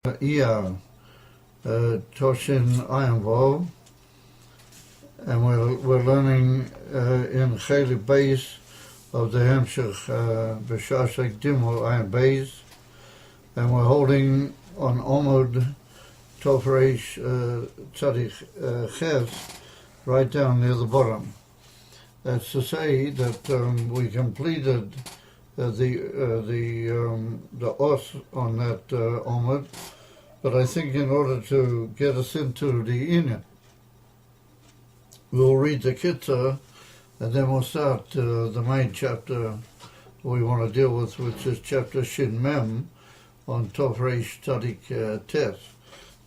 Ia Toshin Ain, and we're learning in Ain Beis of the Hemshech B'Shashek Dimul Ain Beis, and we're holding on Omud Tofreish Tzadik Ches, right down near the bottom. That's to say that we completed the os on that Omud, but I think in order to get us into the Inyan, we'll read the Kitzur, and then we'll start the main chapter we want to deal with, which is chapter Shin Mem on Tov Reish Tzadik Tes.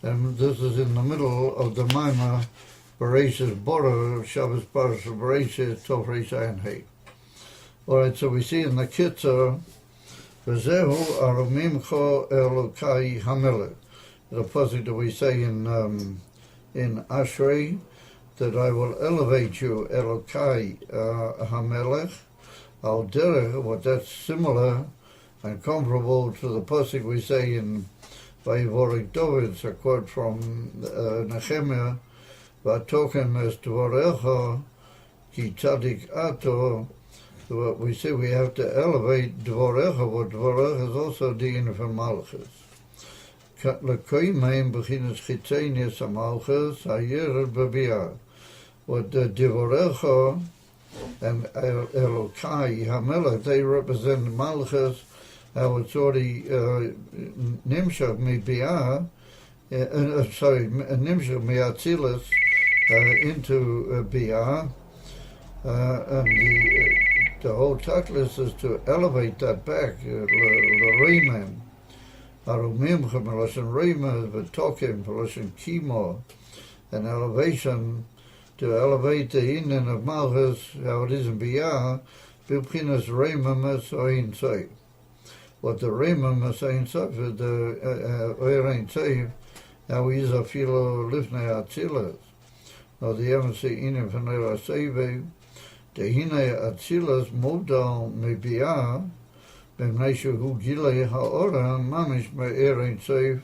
And this is in the middle of the Maimah Bereishis border of Shabbos Parashas Bereishis Tov Reish Ayin Hei. All right, so we see in the Kitzur, V'zehu arumimcho Elokai Hamelech. The pasuk that we say in Ashrei, that I will elevate you, Elokai Hamelech, al derech, what that's similar and comparable to the pasuk we say in Vayivorik David. It's a quote from Nehemiah, V'atoken es dvorecha ki tzadik ato. What we say, we have to elevate dvorecha, what dvorecha is also the in of Malchus. L'koi meim b'chinas chitzenius HaMalchus HaYered B'Biyah. What dvorecha and Elokai HaMelech, they represent Malchus, how it's already nimshach mi'biyah, nimshach mi'atzilas into biyah, and the whole tachlis is to elevate that back, l'reimem. Arumim meloshen reimem, v'tokim meloshen kimo, an elevation to elevate the Inyan of Malchus, how it is in biyah, b'pchinas reimem es Ein Sof. What the reimem es Ein Sof, the Ein Sof, how he is a filo lifnei atzilas, or the embassy Inyan v'nei rasevei. Dehine atzilas modal mebiyah b'mnei shehu gilei ha'ora mamish me'er Ein Sof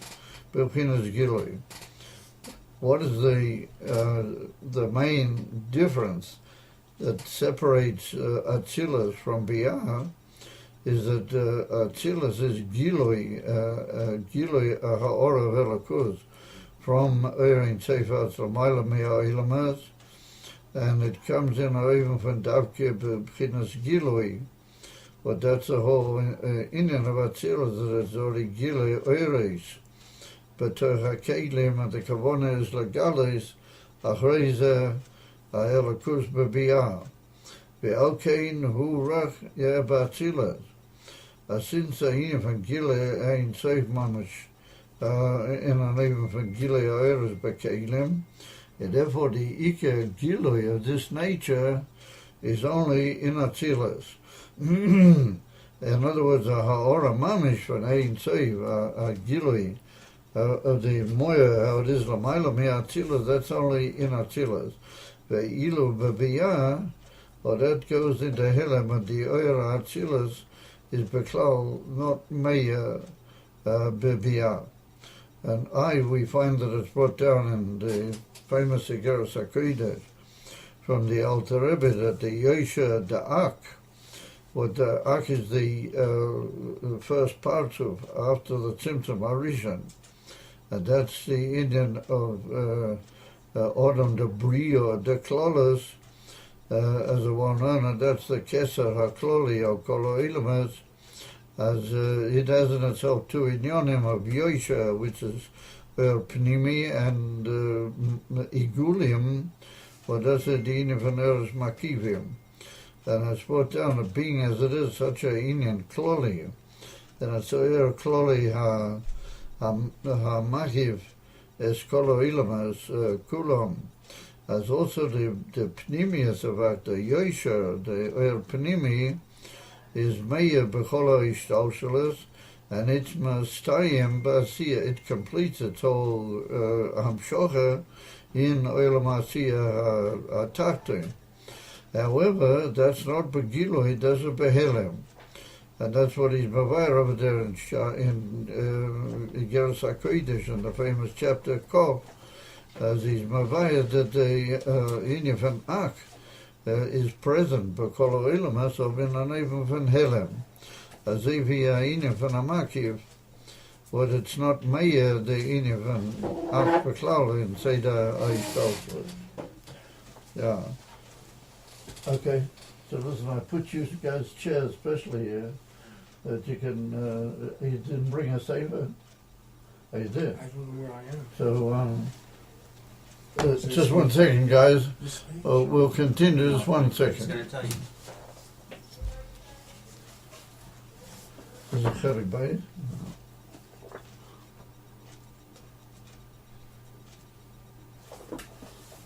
b'pchinas gilei. What is the main difference that separates atzilas from biyah is that atzilas is gilei ha'ora v'elakus from Ein Sof atzlamayla me'a'ilamas. And it comes in even from Davke b'chinas Giloi, but that's the whole Inyan of Atzilus, that it's already Giloi Oireis. But HaKelim and the Kavona is Lagalis, Achreize Ha'elakus b'biyah. Ve'alkein hu rach yeh b'Atzilus. Since the Inyan from Giloi Ein Sof mamash, in an even from Giloi Oireis b'Kelim, and therefore the Ike Gilui of this nature is only in Atzilus. In other words, a Ha'ora Mamish from Ein Sof, a Gilui of the Moya, how it is Lamaila Mi Atzilus, that's only in Atzilus. Ve'ilu B'Biyah, or that goes into Helem, and the Oira Atzilus is Beklal, not Meya B'Biyah. And we find that it's brought down in the famous Igeras HaKodesh from the Alter Rebbe that the Yosha, the Ak, what the Ak is the first part of after the Tzimtzum Arishan, and that's the Inyan of Odom the Brio, the Klolos, as a one-known, and that's the Keser HaKloli, or Kolo Ilamas, as it has in itself two Inyanim of Yosha, which is Pnimi and Igulium, or that's the Inyan von Eres Makivium. And it's brought down, a being as it is, such a Inyan Kloli, and it's a Kloli ha-Makiv es Kolo Ilamas Kulom, as also the Pnimius of the Yosha, the Pnimi, is Meir B'cholo Ishtalshalas, and it's Mastayim Ba'asiyah, it completes its whole Hamshocha in Olam Asiyah HaTachton. However, that's not Begilo, it does it Behelem. And that's what he's mavayir over there in Igeres HaKodesh, in the famous chapter Kov, as he's mavayir that the Inyan van Ak is present, b'kol ha'olam also in an even van Helem. As if he Inyan van Amakiv, but it's not Meir, the Inyan van Ak b'klal, in Seder Ha'ishtalshelus. Yeah. Okay. So listen, I put you guys' chairs especially here, that you can, you didn't bring a saver? Oh, you did? I don't know where I am. So, just 1 second, guys. We'll continue, just 1 second. Going to tell you. Is it Ain Beis?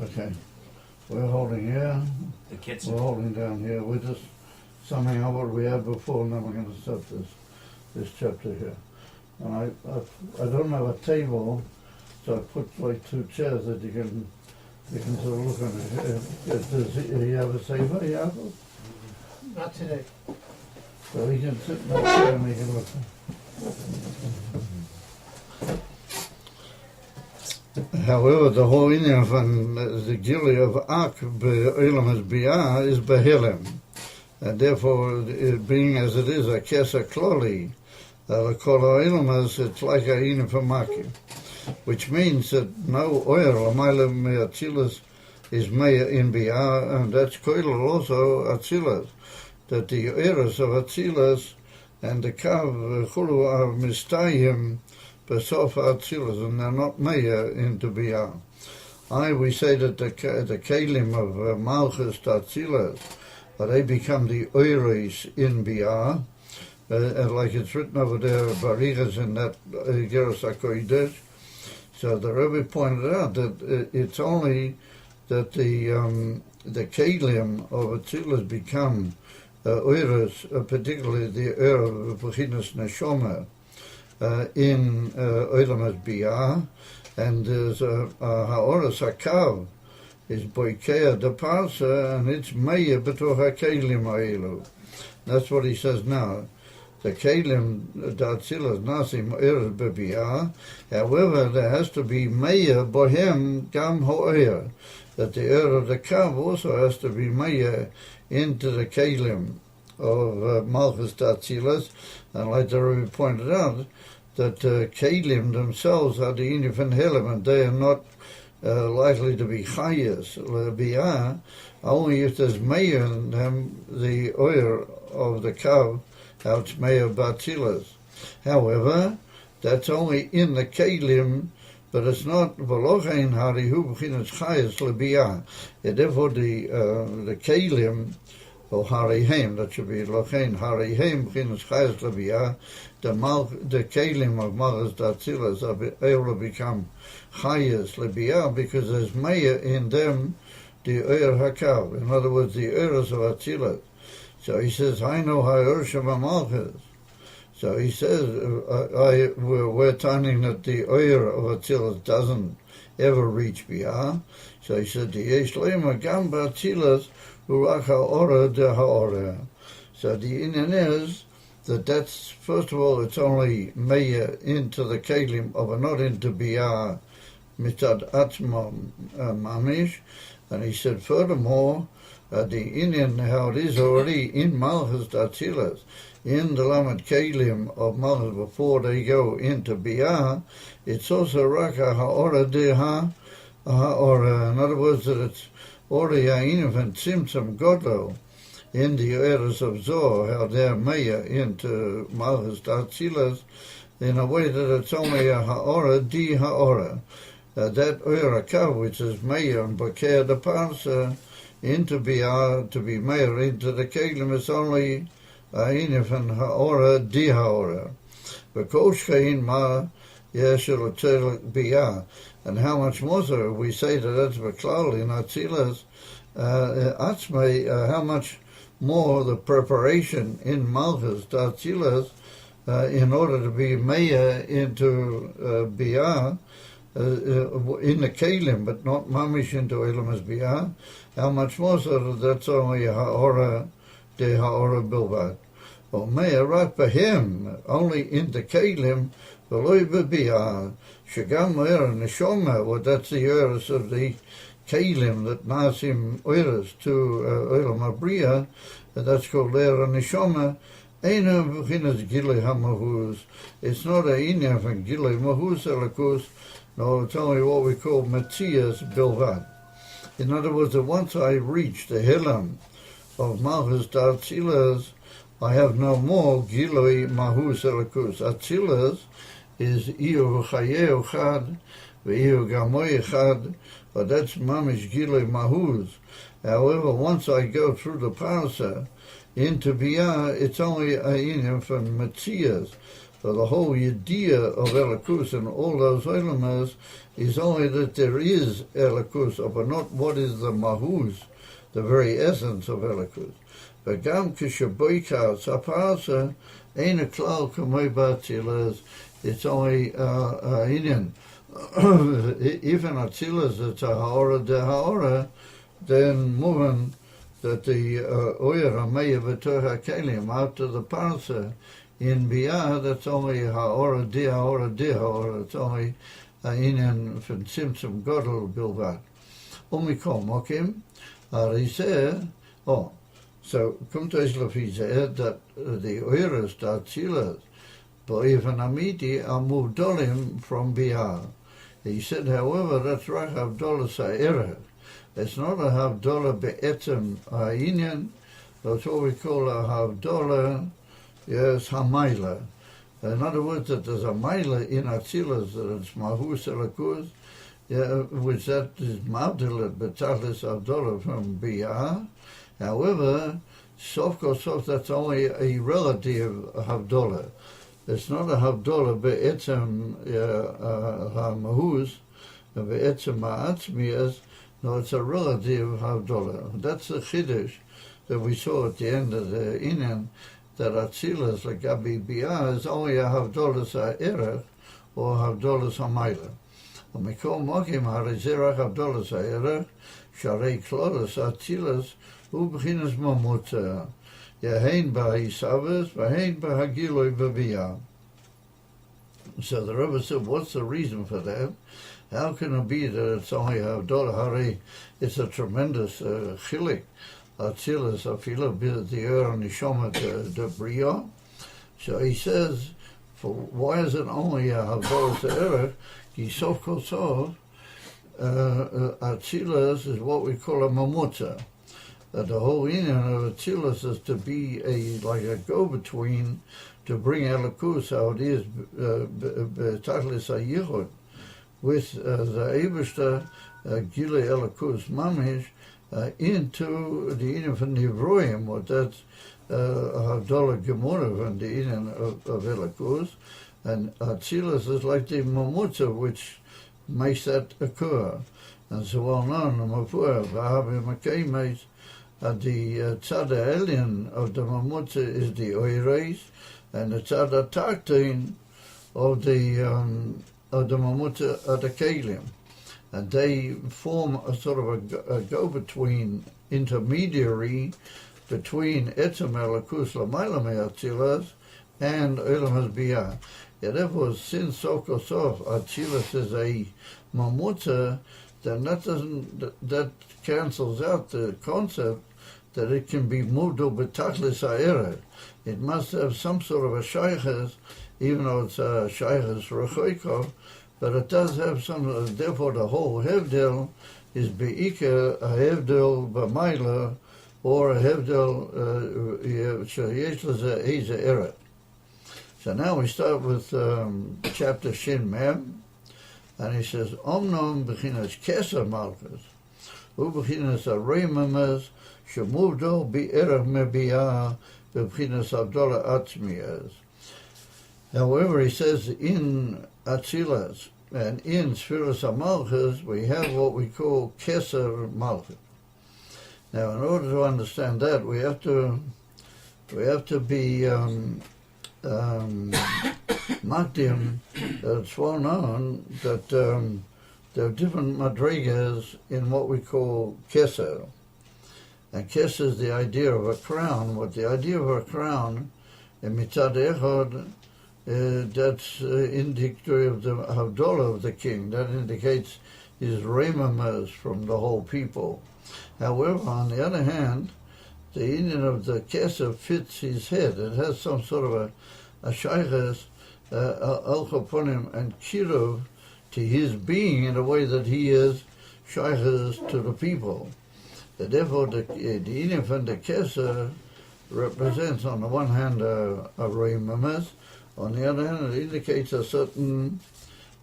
Okay. We're holding here. The kids. We're holding down here. We're just summing up what we had before, and then we're going to start this chapter here. And I don't have a table, so I put like 2 chairs that you can sort of look on it. Does he have a saver, Yaakov? Not today. So he can sit in that chair and he can look. However, the whole Inyan van the Gili of Ak be'olam hazbiah is behelem, and therefore, it being as it is a kesa kloli, l'kol ha'olam, it's like a Inyan van Maki, which means that no oil l'mayla me'atzilas is meya in biah, and that's koilel also atzilas, that the eras of atzilas and the kav chulu are mistayim Besof Atzilas, and they're not Meir into Biyah. We say that the Kalim of Malchus Atzilas, they become the Oiris in Biyah, like it's written over there, Barigas in that Igeres HaKodesh. So the Rebbe pointed out that it's only that the Kalim of Atzilas become Oiris, particularly the Oir of Bechinas Neshoma, in Olam HaBiyah, and there's a Ha'oras HaKav is Boikea de Parsa, and it's Meir B'toch HaKelim Ha'elu. That's what he says now. The Kelim D'Atzilas Nasim Oiras B'Biyah. However, there has to be Meir Bohem Gam Ha'oir, that the Oir of the Kav also has to be Meir into the Kelim of Malchus D'Atzilas, and like the Rebbe pointed out, that Kelim themselves are the Inyan van Helem, and they are not likely to be Chayas, Biyah, only if there's Meir in them, the oil of the Kav, how it's Meir B'Atzilas. However, that's only in the Kelim, but it's not V'lochein Harihu B'chinas Chayas L'Biyah. Therefore, the Kelim, or Harihem, that should be Lochein Harihem B'chinas Chayas L'Biyah, the Kelim of Malchus D'Atzilas are able to become Chayas L'Biyah because there's Meir in them, the Oir HaKav. In other words, the Oiras of Atzilas. So he says, I know Ha'or Shema Malchus. So he says, we're telling that the Oir of Atzilas doesn't ever reach Biyah. So he said, Yesh Lema Gam B'Atzilas Urach Ha'ora De Ha'ora. So the Inyan is that's, first of all, it's only Meir into the Kelim, but not into Biyah Mitzad Atzma Mamish. And he said, furthermore, the Inyan, how it is already in Malchus D'Atzilas, in the Lamed Kelim of Malchus before they go into Biyah, it's also Raka Ha'ora De Ha'ora. In other words, that it's already Ha'inyan van Tzimtzum Godlo, in the eras of Zohar, how they're Meir into Malchus D'Atzilas, in a way that it's only a Ha'ora Di Ha'ora. That Oir HaKav, which is Meir and Bokeah de Parsa, into Biyah, to be Meir into the Kelim, is only Ha'inyan van Ha'ora Di Ha'ora. V'koshchein ma yeshel tel Biyah. And how much more so, we say that that's B'klal in Atzilas, Atzmei, how much more the preparation in Malchus D'Atzilas in order to be Meir into Biyah in the Kelim, but not Mamish into Olam HaBiyah. How much more so that's only Ha'ora De Ha'ora Bilvat. Omer רק בהם, only in the kelim, ולא בביאה, שגם אור הנשמה, well, that's the ears of the kelim that nasim ears to olam abriya, and that's called air הנשמה, Eina b'chinas gilui hamahuz. It's not a inyan from gilui mahuz elakus. No, it's only what we call matzias bilvad. In other words, that once I reach the helam of malchus d'atzilas, I have no more gilui mahuz elakus. Atzilas is iyu v'chayeu chad, v'iyu gamoy chad, but that's mamish gilui mahuz. However, once I go through the parsa, into Biyah, it's only a inyan from Metzias. So the whole idea of Elikus and all those elamas is only that there is Elikus, but not what is the Mahuz, the very essence of Elikus. But Gam Kishaboika Saparasa ain't a klal kamoi batzilas, it's only a inyan. Even atzilas, it's a haora de haora, then moving that the oyer hameya v'tor hakelim after the parsa in biyah, that's only haora di haora di haora. It's only inyan from tzimtzum godel bilvat. Umikol mokim arizeh. Oh, so kumteis lefizeh that the oyeres datzilas bo'evan amiti are muvdolim from biyah. He said, however, that's right havdolah sa'erah. It's not a havdolah be'etzem ha'inyan. That's what we call a havdolah, yes, hamayla. In other words, that there's a mayla in atzilas, that it's mahus elakus, yeah, which that is mavdilat betachlis havdolah from biyah. However, sof kosof, that's only a relative havdolah. It's not a havdolah be'etzem ha'mahus, be'etzem ha'atzmiyas. No, it's a relative havdolah. That's the chiddush that we saw at the end of the inyan, that atzilas, like Gabi Biyah, is only a havdolah sa'erech or havdolah sa'mayla. Mikol mokim harizerach havdolah sa'erech, sharei klolos atzilas, ubchinas mamutza, yahein ba'hisavas, vahein ba'hagiloi b'biyah. So the Rebbe said, what's the reason for that? How can it be that it's only havdolah? Hari, it's a tremendous chilik. Atzilas afilah the ur nishoma de bria. So he says, for why is it only a havdolah to erech? Yisof kosov, atzilas is what we call a mamutza. That the whole inyan of atzilas is to be like a go-between to bring elikus how it is b'tachlis hayichud with the Eibishter Gilei Elikus Mamish into the Eden from the Nivroim, what that's Havdolah Gemurah from the Eden of Elikus, and Atzilas is like the Mamutza which makes that occur. And so well known, the Mafur, Vahabi Makaimes, the Tzad Elyon of the Mamutza is the Oireis, and the Tzad Tartin of the Mamutza of the Kelim. And they form a sort of a go-between intermediary between Etzem Elikus L'mayla Me'atzilas and Olam Hazbiyah. Yeah, therefore, since Sof Atzilas is a Mamutza, then that cancels out the concept that it can be moved over Tachlis Ha'ereh. It must have some sort of a shaykhas, even though it's a shaykhas rechoiko, but it does have some, therefore the whole hevdel is be'ika a hevdel b'mayla, or a hevdel sheyesh lezeh eze eret. So now we start with chapter Shin Mem, and he says, Omnom b'chinas keser malchus, u'b'chinas areimamas, shemuvdo bi'erech mebiyah, b'chinas avdola atzmiyas. However, he says in Atzilas and in Sfiras HaMalchus, we have what we call Keser Malchus. Now, in order to understand that, we have to be Makdim. It's well known that there are different madrigas in what we call Keser. And Keser is the idea of a crown. What the idea of a crown And mitzad echad, that's indicatory of the Havdalah of the king. That indicates his reimamas from the whole people. However, on the other hand, the union of the keser fits his head. It has some sort of a shaykhas, al-chaponim, and kiruv to his being in a way that he is shaykhas to the people. Therefore, the union from the keser represents, on the one hand, a reimamas. On the other hand, it indicates a certain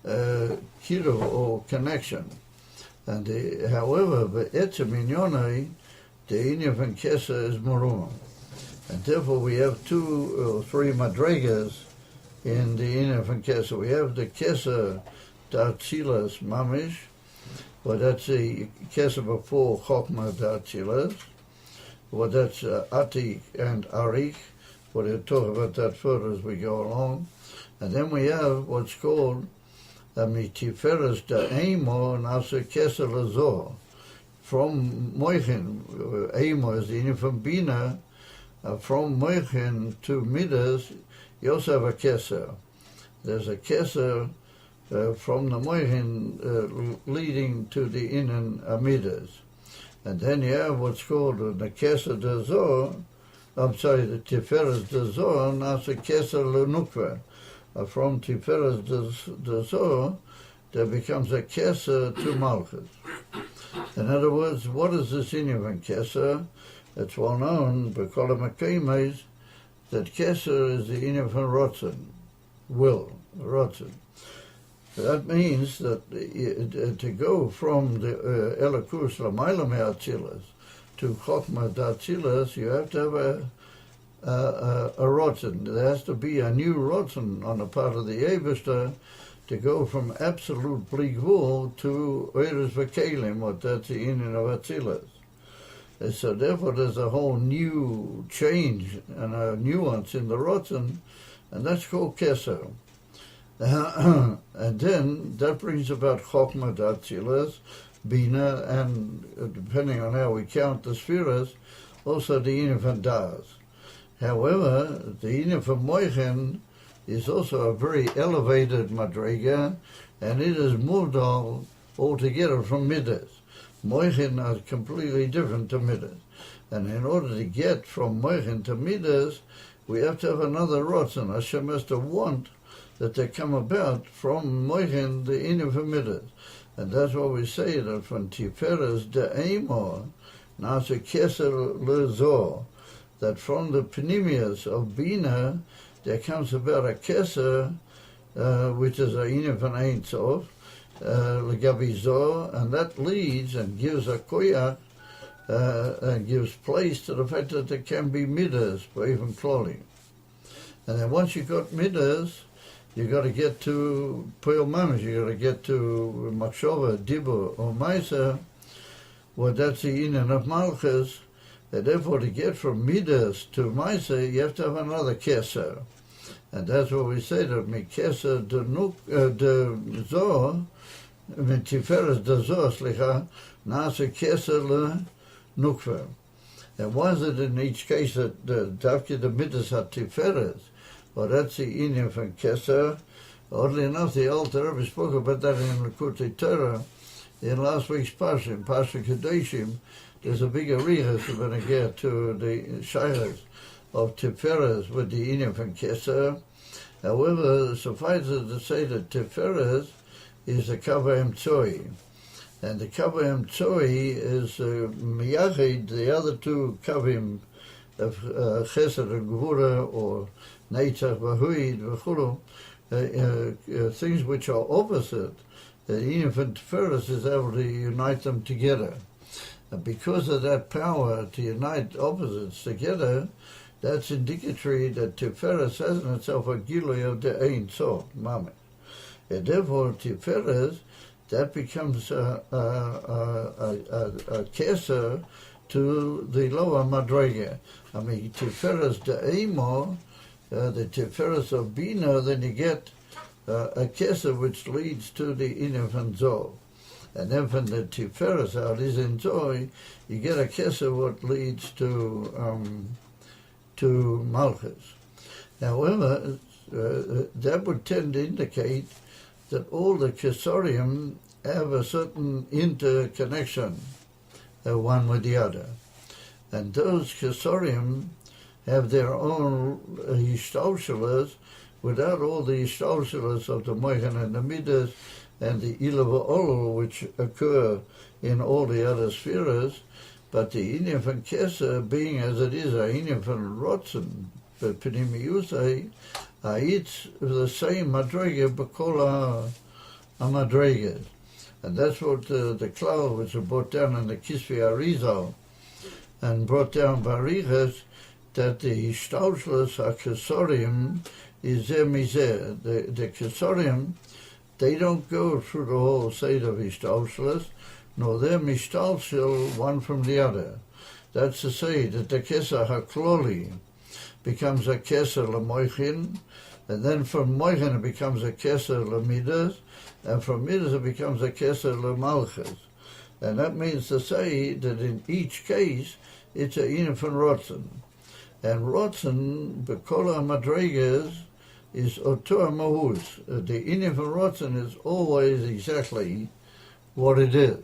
kiruv or connection. And however, be'etzem inyonai, the inyan from keser is marumah. And therefore we have 2 or 3 madregas in the inyan from keser. We have the keser d'atzilas mamish, well, that's the keser before chokmah d'atzilas. Well, that's atik and arik. We'll talk about that further as we go along. And then we have what's called mitiferes da'emo nasa keser lazor. From moichin, emo is the inyan from bina, from moichin to midas, you also have a keser. There's a keser from the moichin leading to the inyan midas. And then you have what's called the keser d'azor, the tiferes d'azor, nasa keser lenukva. From tiferes d'azor, there becomes a keser to malchus. In other words, what is this inyan from keser? It's well known, b'kol ha'makaymes, that keser is the inyan from rotzen, will, rotzen. That means that to go from the elakus l'mayla me'atzilas to chokmah d'atzilas, you have to have a rotzen. There has to be a new rotzen on the part of the Eibishter to go from absolute bligvul to oiris v'kelim, what that's the inyan of atzilas. And so therefore there's a whole new change and a nuance in the rotzen, and that's called keser. And then that brings about chokmah d'atzilas, bina, and depending on how we count the spheres, also the inyan from das. However, the inyan from moichin is also a very elevated madrega, and it is moved altogether from midas. Moichin are completely different to midas. And in order to get from moichin to midas, we have to have another rotzen. Hashem has to want that they come about from moichin, the inyan from midas. And that's why we say that from tiferes de'emo, nasa keser lezor, that from the pnimius of bina, there comes about a keser, which is a inyan from Ein Sof, legabi zor, and that leads and gives a koyach, and gives place to the fact that there can be midas, or even clothing. And then once you've got midas, you got to get to poil mamish, you got to get to machshava, dibur, or maisa. Well, that's the inyan of malchus. And therefore, to get from midas to maisa, you have to have another keser. And that's what we say, that mi keser de zor, mi tiferes de zor, slicha, nasa keser le nukva. And why is it in each case that dafke the midas are tiferes? Well, that's the inyan from keser. Oddly enough, the Alter Rebbe spoke about that in Likutei Torah in last week's Parsha, in Parsha Kedoshim. There's a big arichas we're going to get to the shaylas of tiferes with the inyan from keser. However, suffice it to say that tiferes is a kaveh emtsoi, and the kaveh emtsoi is miyachid the other 2 kavim of chesed and gvura, or neitzach v'huid v'chulu, things which are opposite. The inyan from tiferes is able to unite them together. And because of that power to unite opposites together, that's indicatory that tiferes has in itself a gilui of the Ein Sof, mamish. And therefore, tiferes, that becomes a keser to the lower madrega. I mean, tiferes de'emo, the tiferes of bina, then you get a keser which leads to the inyan from zor. And then from the tiferes out is in Zoy, you get a keser what leads to malchus. However, that would tend to indicate that all the Kesorium have a certain interconnection, one with the other. And those Kesorium have their own Hishtalshalas without all the Hishtalshalas of the Moichan and the Midas and the Ilava Olu, which occur in all the other spheres. But the Inyan von Keser, being as it is, a Inyan von Rotzen, but Pnimiusai, it's the same Madrega, Bakola Madregas. And that's what the cloud which was brought down in the Kisvi Arizal and brought down Barichas, that the Hishtalshalas HaKesorium is Mizeh. The Kesorium, they don't go through the whole state of Hishtalshalas, nor they're Mishtalshal one from the other. That's to say that the Keser HaKloli becomes a Keser LaMoichin, and then from Moichin it becomes a Keser LaMidas, and from Midas it becomes a Keser LaMalchus. And that means to say that in each case it's a Inyan von Rotzen. And Rotzen, Bekola Madregas, is Otor Mahus. The Inyan von Rotzen is always exactly what it is.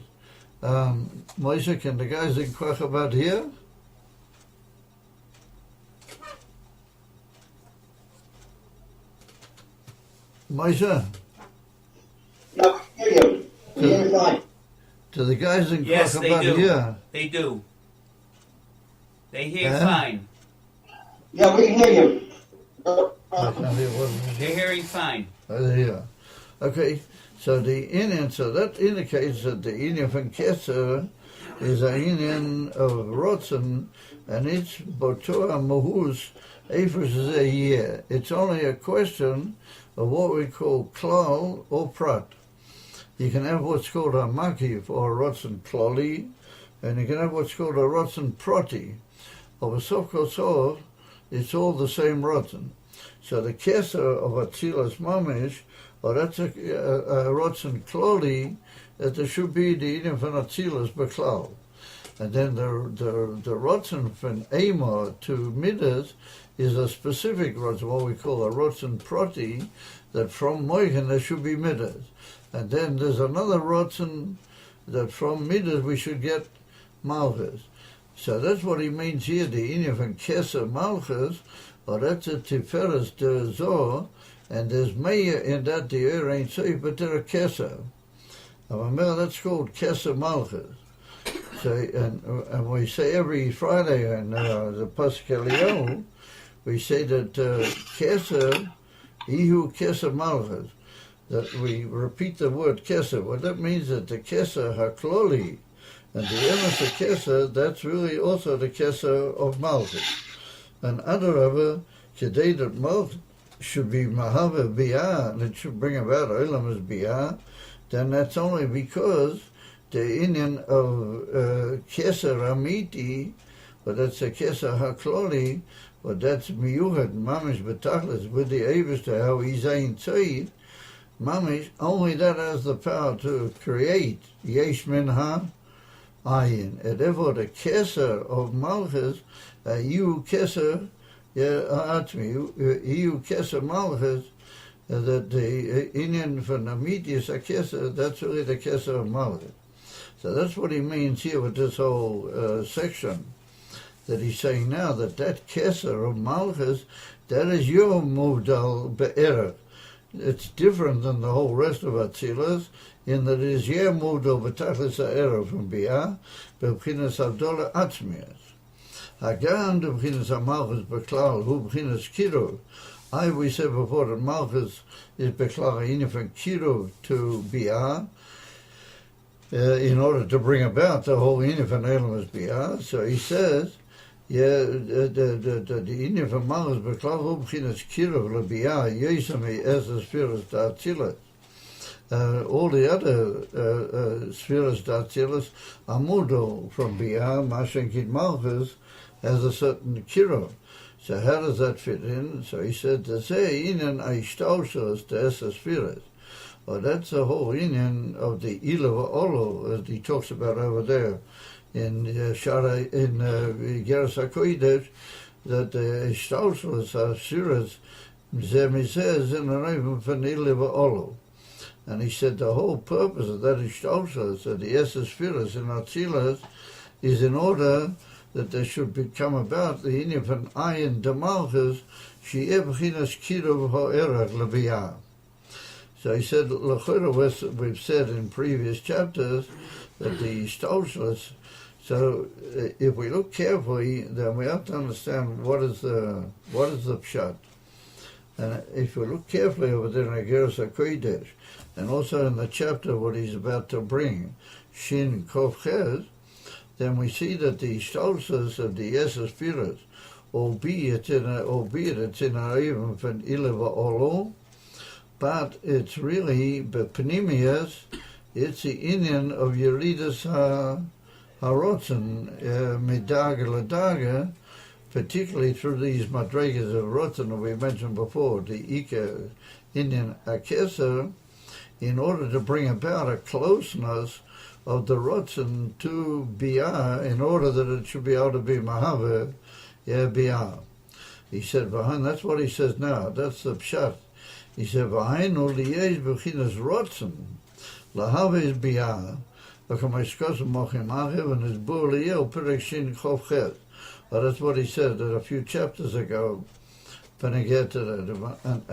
Moshe, can the guys inquire about here? Moshe? No, I hear you. I hear you fine. Do the guys inquire Yes, they about do. here? They do. They hear Huh? fine. Yeah, we can hear you. I can't hear what. They're hearing fine. Yeah. Okay, so the Inyan, so that indicates that the Inyan von Keser is a Inyan of Rotzen, and it's Botor Mahus, Ephus is a year. It's only a question of what we call Klal or Prat. You can have what's called a Makif or a Rotzen Klali, and you can have what's called a Rotzen Proti. Of a Sof Kosov, it's all the same Rotzen. So the Keser of Atzilas Mamish, or that's a Rotzen Kloli, that there should be the Inyan von Atzilas Beklal. And then the Rotzen from Amor to Midas is a specific Rotzen, what we call a Rotzen Proti, that from Moichan there should be Midas. And then there's another Rotzen that from Midas we should get Malchus. So that's what he means here, the Inyan von Keser Malchus, or that's a Tiferes de Zor, and there's Meir in that the ain't safe, but they're a Keser. That's called Keser Malchus. So, and we say every Friday in the Pasuk Eliyahu, we say that Keser, Ihu Keser Malchus, that we repeat the word Keser. What that means is that the Keser HaKloli, and the Emes of Keser, that's really also the Keser of Malchus. And Adarabah, today that Malchus should be Mahava Biyah, and it should bring about Olam as Biyah, then that's only because the Inyan of Keser Amiti, but that's a Keser HaKloli, but that's Miyuhad, Mamish B'tachlis, with the Eivishter, how he's Ein Tzayid, Mamish, only that has the power to create Yesh Minha Ayin. And therefore the Keser of Malchus, you Keser, you Keser Malchus, that the Inyan from Amiti is a Keser, that's really the Keser of Malchus. So that's what he means here with this whole section, that he's saying now that Keser of Malchus, that is your Muvdal Be'erach. It's different than the whole rest of Atzilas, in that it is your Muvdal B'tachlis Ha'erach from Biyah, B'chinas Avdola Atzmias. Hagan to B'chinas HaMalchus B'klal, Hu B'chinas Kiruv. We said before that Malchus is B'klal Ha'inyan from Kiruv to Biyah, in order to bring about the whole Inyan von Elam as Biyah. So he says, the Inyan von Malchus B'klal Hu B'chinas Kiruv L'Biyah, Yesami Es Spheres D'Atzilas. All the other spheres D'Atzilas are Mudo from Biyah, Mashenkid Malchus has a certain Kiruv. So how does that fit in? So he said, to say Inyan Aishtaushos to Es Spheres. Well, that's the whole Inyan of the Ilava Olo, as he talks about over there in Geras HaKodesh, that the Stauselus are serious, says in an even von Ileva Olo. And he said the whole purpose of that Stauselus, of the Esesphiras and Atzilas, is in order that there should become about the Inyan von Ayin Demalchus, She'eh B'chinas Kiruv Ha'erach Leviyah. So he said, we've said in previous chapters that the Stauselus. So if we look carefully, then we have to understand what is the pshat. And if we look carefully over there in Ageres HaKodesh, and also in the chapter what he's about to bring, Shin Kof Ches, then we see that the Stauselus of the Esesphiras, albeit it's in a even from Ileva Olo, but it's really Bepnimias, it's the Inyan of Yeridas Harotzen Midaga Ladaga, particularly through these madrigas of Rotzen that we mentioned before, the Ika Inyan Akesa, in order to bring about a closeness of the Rotzen to Biyah, in order that it should be able to be Mahava Biyah. He said, that's what he says now, that's the Pshat. He said, V'hainu liyez b'chinas Rotzen, lahaves Biyah, but that's what he said a few chapters ago. When I get to that, and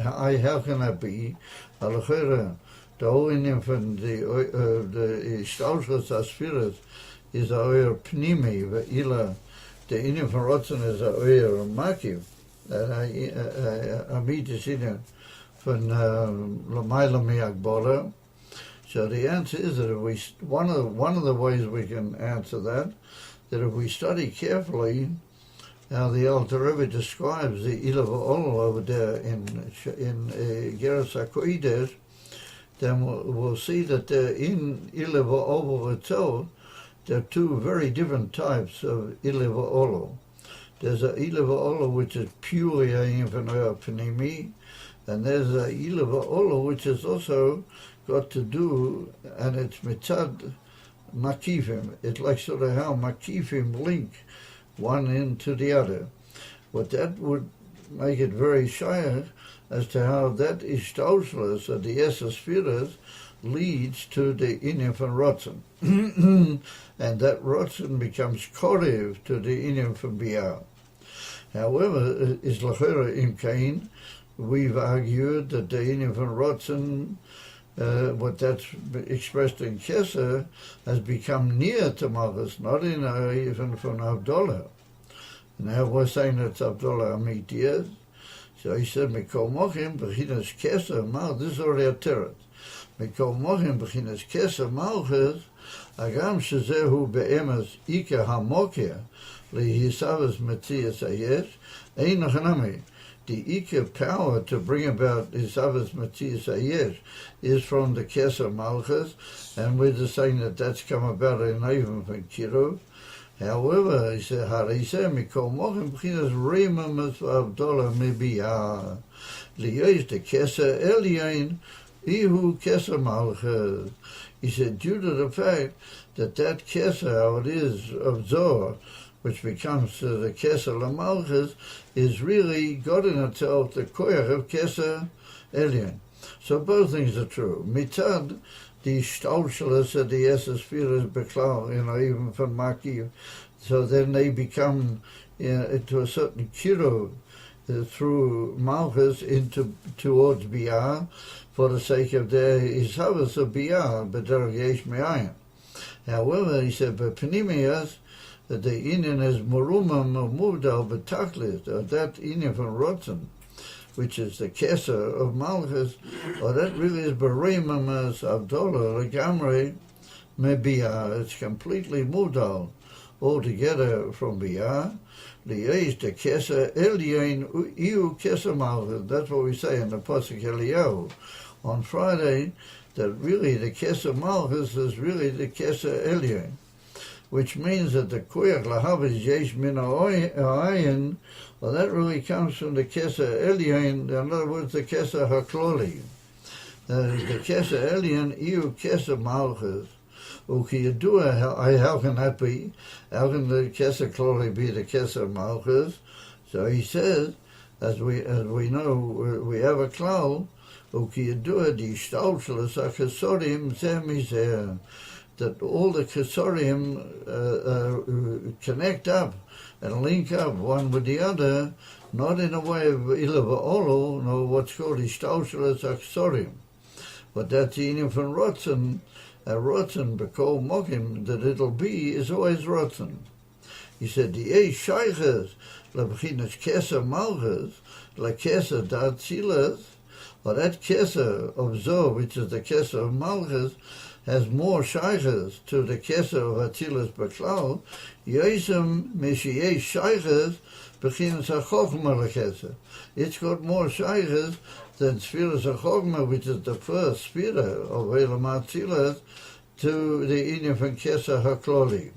how can that be? The whole Indian from the Stauselus Aspiras is a oyer pnimi, ve'ila the Indian from Rotzen is a oyer makiv. Amitis Indian from Lamaila Miyagbora. So the answer is that if we one of the ways we can answer that if we study carefully how the Alter Rebbe describes the Ileva Olo over there in Geras HaKodesh, then we'll see that in Ileva Olo itself there are two very different types of Ileva Olo. There's a Ileva Olo which is purely a Pnimi, and there's a Ileva Olo which is also got to do, and it's mitzad makifim. It's like sort of how makifim link one into the other. What that would make it very shaykh as to how that Istauselus of the Esesphiras leads to the Inyan von Rotzen. And that Rotzen becomes korev to the Inyan von Biyah. However, is lachera im Kain, we've argued that the Inyan von Rotzen, what that's expressed in Keser, has become near to Malchus, not in even from Abdullah. Now we're saying it's Abdullah Amit, yes. So he said, Mikol Mochim, Bechinas Keser, Malchus, this is already a terror. Mikol Mochim, Bechinas Keser, Malchus, Agam Shezehu Be'emes Ika HaMokeh, Lihisavas Metzias Ayesh, Ein Nachanami. The Ika power to bring about Hisavas Metzias Ayesh is from the Keser Malchus, and we're just saying that that's come about in even from Kiruv. However, he said, Hariseh Mikol Mochim B'chinas Reimamas Avdola Mibiyah, Liyesh the Keser Elyain, Ihu Keser Malchus. He said, due to the fact that Keser, how it is of Zohar, which becomes the Keser Lamalchus, is really got in itself the koyach of Keser Elyon. So both things are true. Mitzad, the Stauselus of the Esesphiras Beklau, even from Makiv, so then they become to a certain kiro through Malchus towards Biyah, for the sake of their Ishavas of Biyah, B'derech Me'ayin. However, he said, B'Pnimias, that the Inyan is Murumam Muvdal B'Taklis, or that Inyan from Rotzen, which is the Keser of Malchus, or that really is Bereimam as Abdullah, Legamre Mebiyah. It's completely Muvdal altogether from Biyah. Liyesh the Keser Elyain Iu Keser Malchus. That's what we say in the Pasuk Eliyahu on Friday, that really the Keser Malchus is really the Keser Elyain, which means that the Koyach Lahavis Yesh Min Ha'ayin, well, that really comes from the Keser Elyain, in other words, the Keser HaKloli. The Keser Elyain, Iu Keser Malchus. How can that be? How can the Keser Kloli be the Keser Malchus? So he says, as we know, we have a klal, ukiyadua di shtalshalas achasorim zeh, that all the chasorim connect up and link up one with the other, not in a way of ilava olo, no what's called ishtalshalas achasorim, but that's the inyan from rotzen. Rotzen b'kol mokim, that it'll be is always rotzen. He said the eight shayches lebchinas keser malchus lekeser datzilas, or that keser of Zoh, which is the keser of malchus, has more shayches to the keser of atzilas b'klal. Yosem mishiyei shayches b'chinas hachochma lekeser. It's got more shayches than Sfiras HaChogma, which is the first Sfira of Elam Atzilas, to the inyan from Keser HaKloli.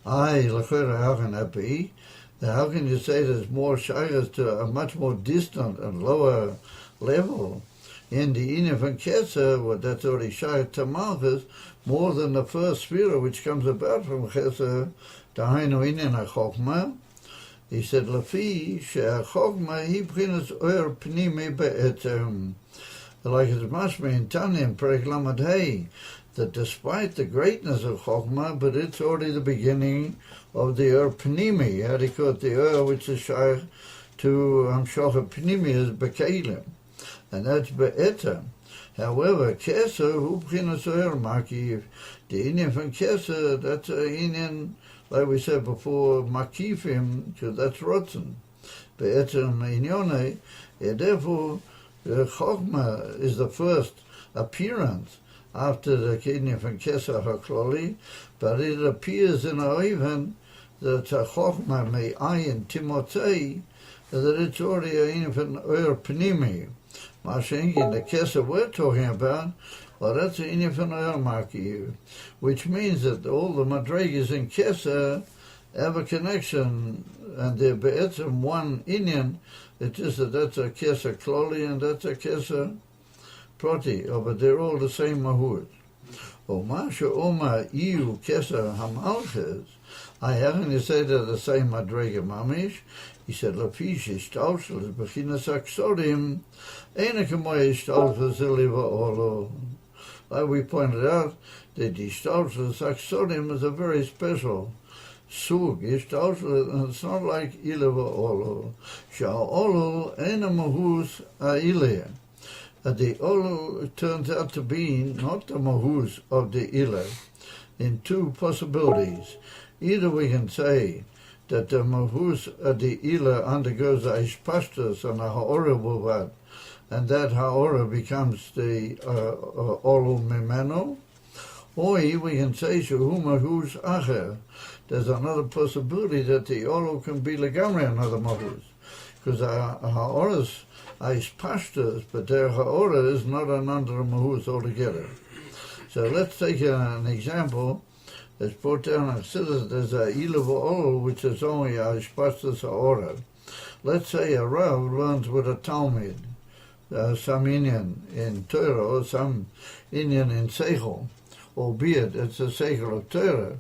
L'chera, how can that be? How can you say there's more shaykhs to a much more distant and lower level? In the inyan from Keser, well, that's already shaykh to Malchus, more than the first Sfira, which comes about from Keser, Dahainu inyan HaChogma. He said, "Lafi she'achogma hi b'chinas oer pnimi be'etem." Like it's mashma in Tanya, Perek Lamed Hey, that despite the greatness of chogma, but it's already the beginning of the oer pnimi. How do you call it? The oer which is shaykh to hamshocha pnimi is bekelim, and that's be'etem. However, keser hu b'chinas oer maki. The inyan from keser, that's an inyan, like we said before, makifim, because that's rotzen. Be'etem inyone, therefore, chogma is the first appearance after the inyan from Keser HaKloli, but it appears in our even that chogma may ayin timotei, that it's already an inyan from oer pnimi. Mashengi, in the Keser we're talking about, well, that's an inyan from oer maki, which means that all the madregas in Keser have a connection, and they're be'etzem one inyan. It's just that that's a Keser Kloli and that's a Keser Proti, but they're all the same mahut. O Masha Oma Iu Keser Hamalches, I haven't you say they're the same madrega mamish. He said, Lafish Ishtalshel is Bechinas Aksorim, Ena Kamoy Ishtalshel Ziliva Olo. Like we pointed out, that Ishtalshel Aksorim is a very special sug. Ishtalshel, and it's not like Ileva Olo. Shah Olo Ena Mahus Aileh. The Olo turns out to be not the Mahus of the Ilah, in two possibilities. Either we can say that the Mahus of the Ilah undergoes a Ishpashtas and a Ha'ora Buvat, and that Ha'ora becomes the Olo Mimeno, or we can say Shehu Mahus Acher. There's another possibility that the Olo can be Legamri another Mahus, because Ha'oras are Ishpashtas, but their Ha'ora is not an under Mahus altogether. So let's take an example. It's brought down and says there's a Ilav Olo, which is only a Ishpashtas Ha'ora. Let's say a Rav learns with a Talmud, some Inyan in Torah, or some Inyan in Seichel, albeit it's a Seichel of Torah,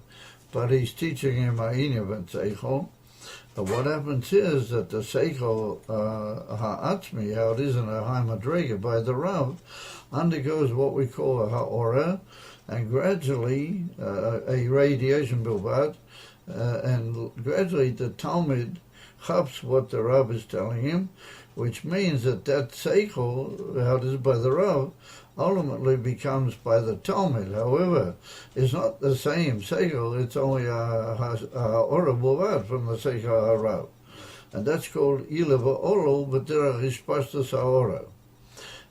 but he's teaching him a Inyan in Seichel. What happens is that the Seichel Ha'atzmi, how it is in a High Madrega by the Rav, undergoes what we call a Ha'ora, and gradually a radiation bilbat, and gradually the Talmud chaps what the Rav is telling him, which means that Seichel, how it is by the Rav, ultimately becomes by the Talmud. However, it's not the same Seichel, it's only a Ora bilbat from the Seichel HaRav. And that's called Ilava Olo, but there are Ishpashtas HaOra.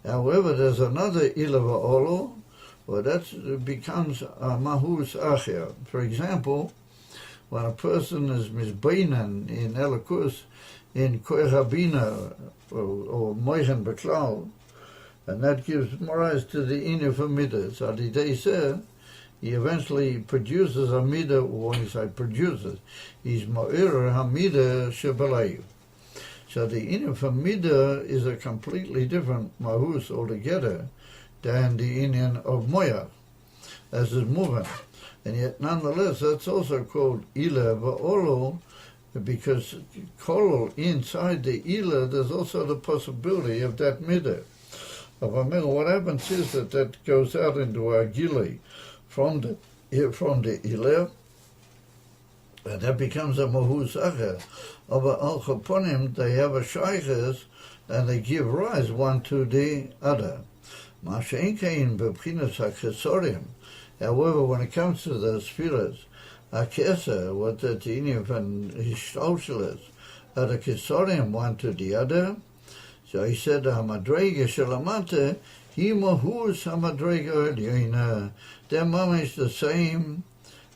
However, there's another Ilava Olo, well, that becomes a Mahus Acher. For example, when a person is misbeinan in Elikus, in Koychabina, or Moichen Beklal, and that gives rise to the inyan for midah. So the day said, he eventually produces a midah, or when he say produces, he's ma'ir hamidah shebalayu. So the inyan for midah is a completely different mahus altogether than the inyan of moyach, as is moving. And yet, nonetheless, that's also called ilah va'olo, because Kolol inside the Ila, there's also the possibility of that midah. What happens is that goes out into our gili from the Ila, and that becomes a mahuz acher. But al chaponim, they have a shayches, and they give rise one to the other. Ma'shein b'pchinas hachesorim. However, when it comes to the spheres, akesa, what the inyan van hishtalsheles, are the kesorim one to the other. So he said, hamadrega shalamate, he mahuz hamadrega elyoina. Their mama is the same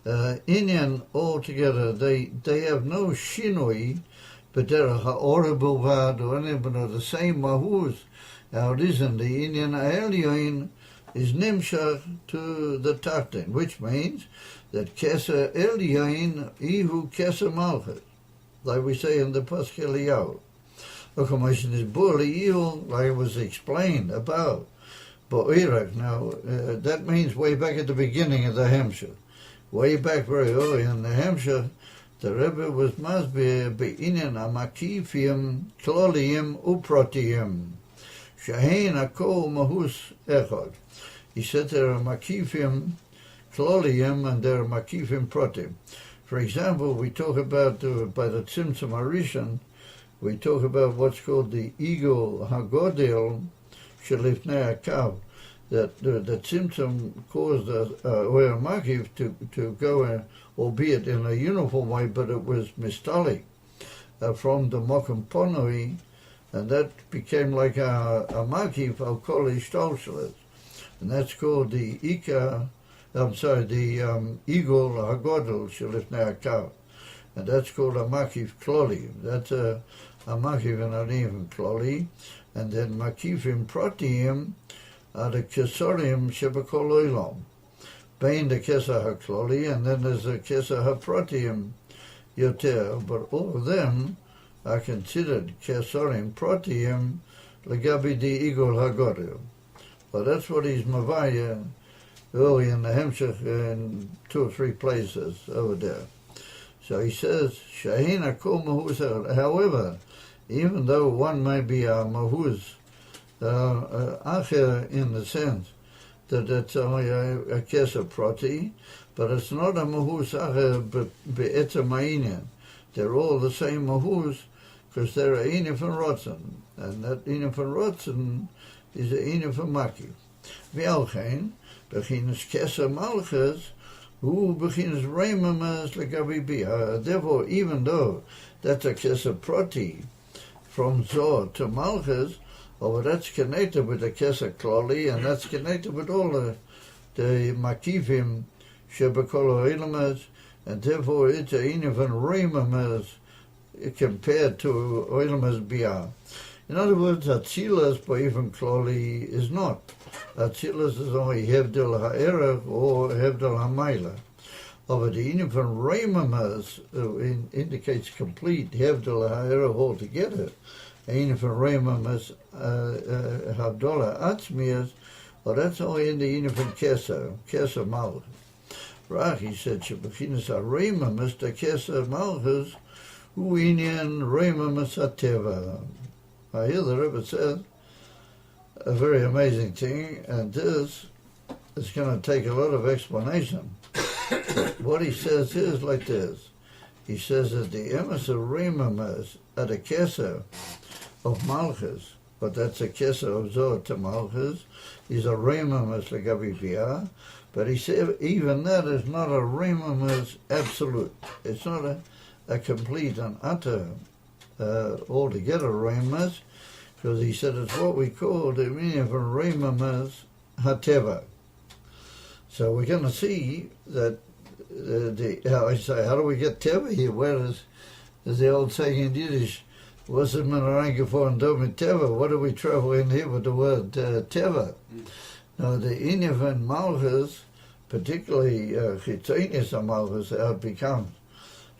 inyan altogether. They have no shinoi, but they're ha'orable vad or anything of the same mahuz. Now it isn't. The inyan elyoin is nimshach to the tartan, which means that keser elyoin ihu keser malchus, like we say in the Pasuk Eliyahu. Locomotion is bully, like it was explained about. But Iraq now, that means way back at the beginning of the Hampshire. Way back very early in the Hampshire, the Rebbe was masbir be'inyan amakifim kloliim uprotiyim. Shahein akol mahus echad. He said there are makifim kloliim and there are makifim protim. For example, we talk about by the Tzimtzum Arishan, we talk about what's called the Eagle Hagodel Shelifnei Akav, that the Tzimtzum caused a Makiv to go, albeit in a uniform way, but it was mistalik from the Mokum Ponoi, and that became like a Makiv al Kol Ishtalsheles, and that's called the Eagle Hagodel Shelifnei Akav, and that's called a Makiv Kloli. That's a Makiv and an even Kloli, and then Makivim Protiim are the Kesorim Shebekol Olam. Bein the Kesar HaKloli, and then there's a Kesar HaProtiim Yoter, but all of them are considered Kesorim Protiim Legabi di Igol HaGodel. Well, that's what he's Mavaya early in the Hampshire in 2 or 3 places over there. So he says, Shahin HaKol Mahuz. However, even though one may be a Mahuz Acher in the sense that it's only a Kesar Proti, but it's not a Mahuz Acher be'etzem ha'inyan. They're all the same Mahuz because they're a Inyan von Rotzen, and that Inyan von Rotzen is a Inyan von Makiv. V'alchein, bechinas Kesar Malchus, who bechinas Reimamas legabi bia. Therefore, even though that's a Kesar Proti from Zor to Malchus, but that's connected with the Kesar Kloli, and that's connected with all the Makivim Shebekol Oilamas, and therefore it's a Inyan von Reimamas compared to Oilamas Bia. In other words, Atzilas Ba'ifim Kloli is not. Atzilas is only Hevdel Ha'erech or Hevdel Ha'mayla. But the Inyan von Reimamas indicates complete Hevdel Ha'erech altogether. Inyan von Reimamas Havdola Atzmias, well, that's only in the Inyan von Kesar Malchus. Rashi said, Shebechinas HaReimamas, the Kesar Malchus, Hu Inyan Reimamas HaTeva. I hear the Rebbe says a very amazing thing, and this is going to take a lot of explanation. What he says is like this. He says that the emes of Reimamas are the Kesar of Malchus, but that's a Kesar of Zohar to Malchus, is a Reimamas legabi bia, but he said even that is not a Reimamas absolute. It's not a complete and utter altogether Reimamas, because he said it's what we call the meaning of a Reimamas HaTeva. So we're going to see that how do we get Teva here? Where is the old saying in Yiddish, was it Menarange and Domit Teva? What do we travel in here with the word Teva? Now the Inyan von Malchus, particularly Chitzonius Malchus, how it becomes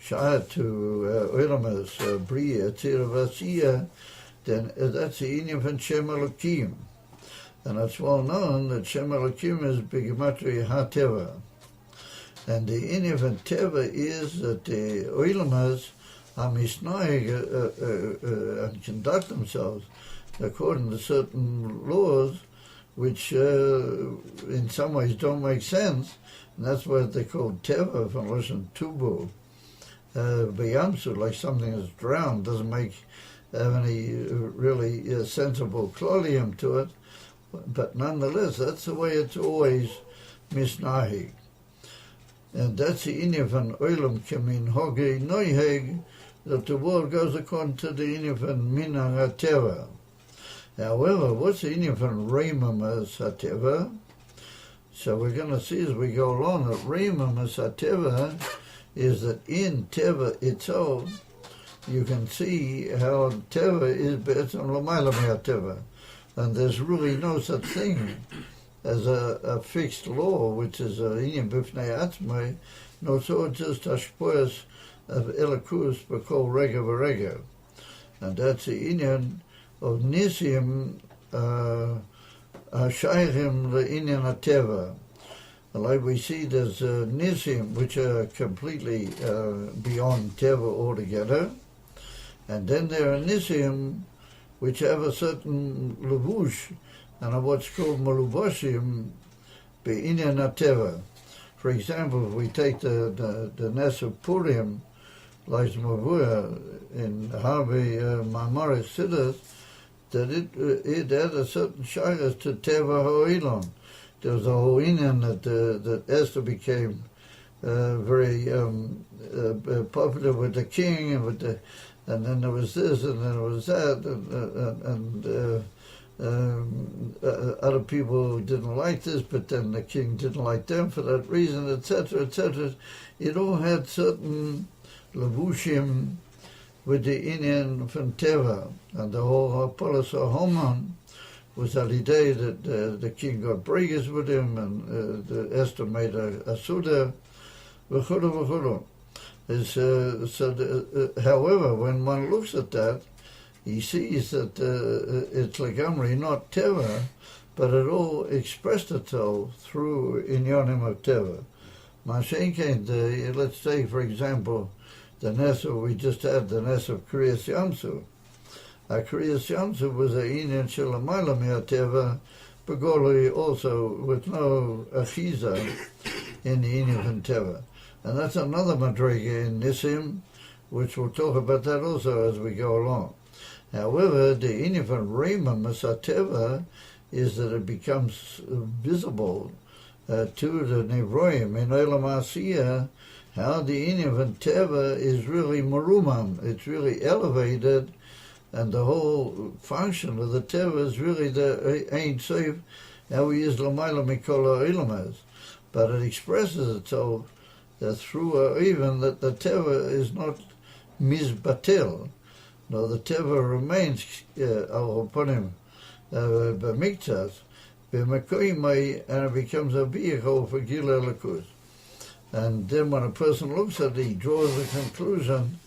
Shah to Oilamas, Bria, Tzira Vasiya, then that's the Inyan von Shem Elokim. And it's well known that Shem Elokim is B'gematria HaTeva. And the Inyan von Teva is that the Oilamas misnaig and conduct themselves according to certain laws, which in some ways don't make sense, and that's what they call teva from Lashon tubu. B'yamsu, like something that's drowned, doesn't have any really sensible klolium to it, but nonetheless, that's the way it's always misnahig. And that's the inyan van olam kemin hoge noiheg, that the world goes according to the inyan van minhag hateva. However, what's the inyan van reimam as hateva? So we're going to see as we go along that reimam as hateva is that in teva itself, you can see how teva is be'etzem l'mayla me'hateva. And there's really no such thing as a fixed law, which is a inyan b'fnei atzmai, no so just hashpoyas of elikus b'kol rega v'rega. And that's the inyan of nisim hashaychim le'inyan hateva. Like we see there's nisim which are completely beyond teva altogether, and then there are nisim which have a certain levush and are what's called malubashim be'inyan hateva. For example, if we take the Nes of Purim, like Mavua in Harvey Mamaris Siddur, that it had a certain shaykhs to teva ha'olam. There was a whole inyan that Esther became very popular with the king, and then there was this, and then there was that, and other people didn't like this, but then the king didn't like them for that reason, etc., etc. It all had certain levushim with the inyan from teva, and the whole polis of Haman was that the day that the king got breakers with him, and the Esther made a suda, v'chulu. However, when one looks at that, he sees that it's legamri, not teva, but it all expressed itself through inyanim of teva. Mashenkein, let's say, for example, the Nes we just had, the Nes of Kriyas Yamsu. Kriyas Yamsu was a inyan shelamayla me'ateva, begoli also with no achiza in the inyan von teva. And that's another madrega in Nisim, which we'll talk about that also as we go along. However, the inyan von reimam masateva is that it becomes visible to the nevroim in olam asiyah, how the inyan von teva is really marumam, it's really elevated. And the whole function of the teva is really the Ain Beis, how he is l'mayla mikol ha'olam. But it expresses itself through even that the teva is not mizbatel. No, the teva remains al hoponim b'miktas b'mekoimai, and it becomes a vehicle for gilui elikus. And then when a person looks at it, he draws the conclusion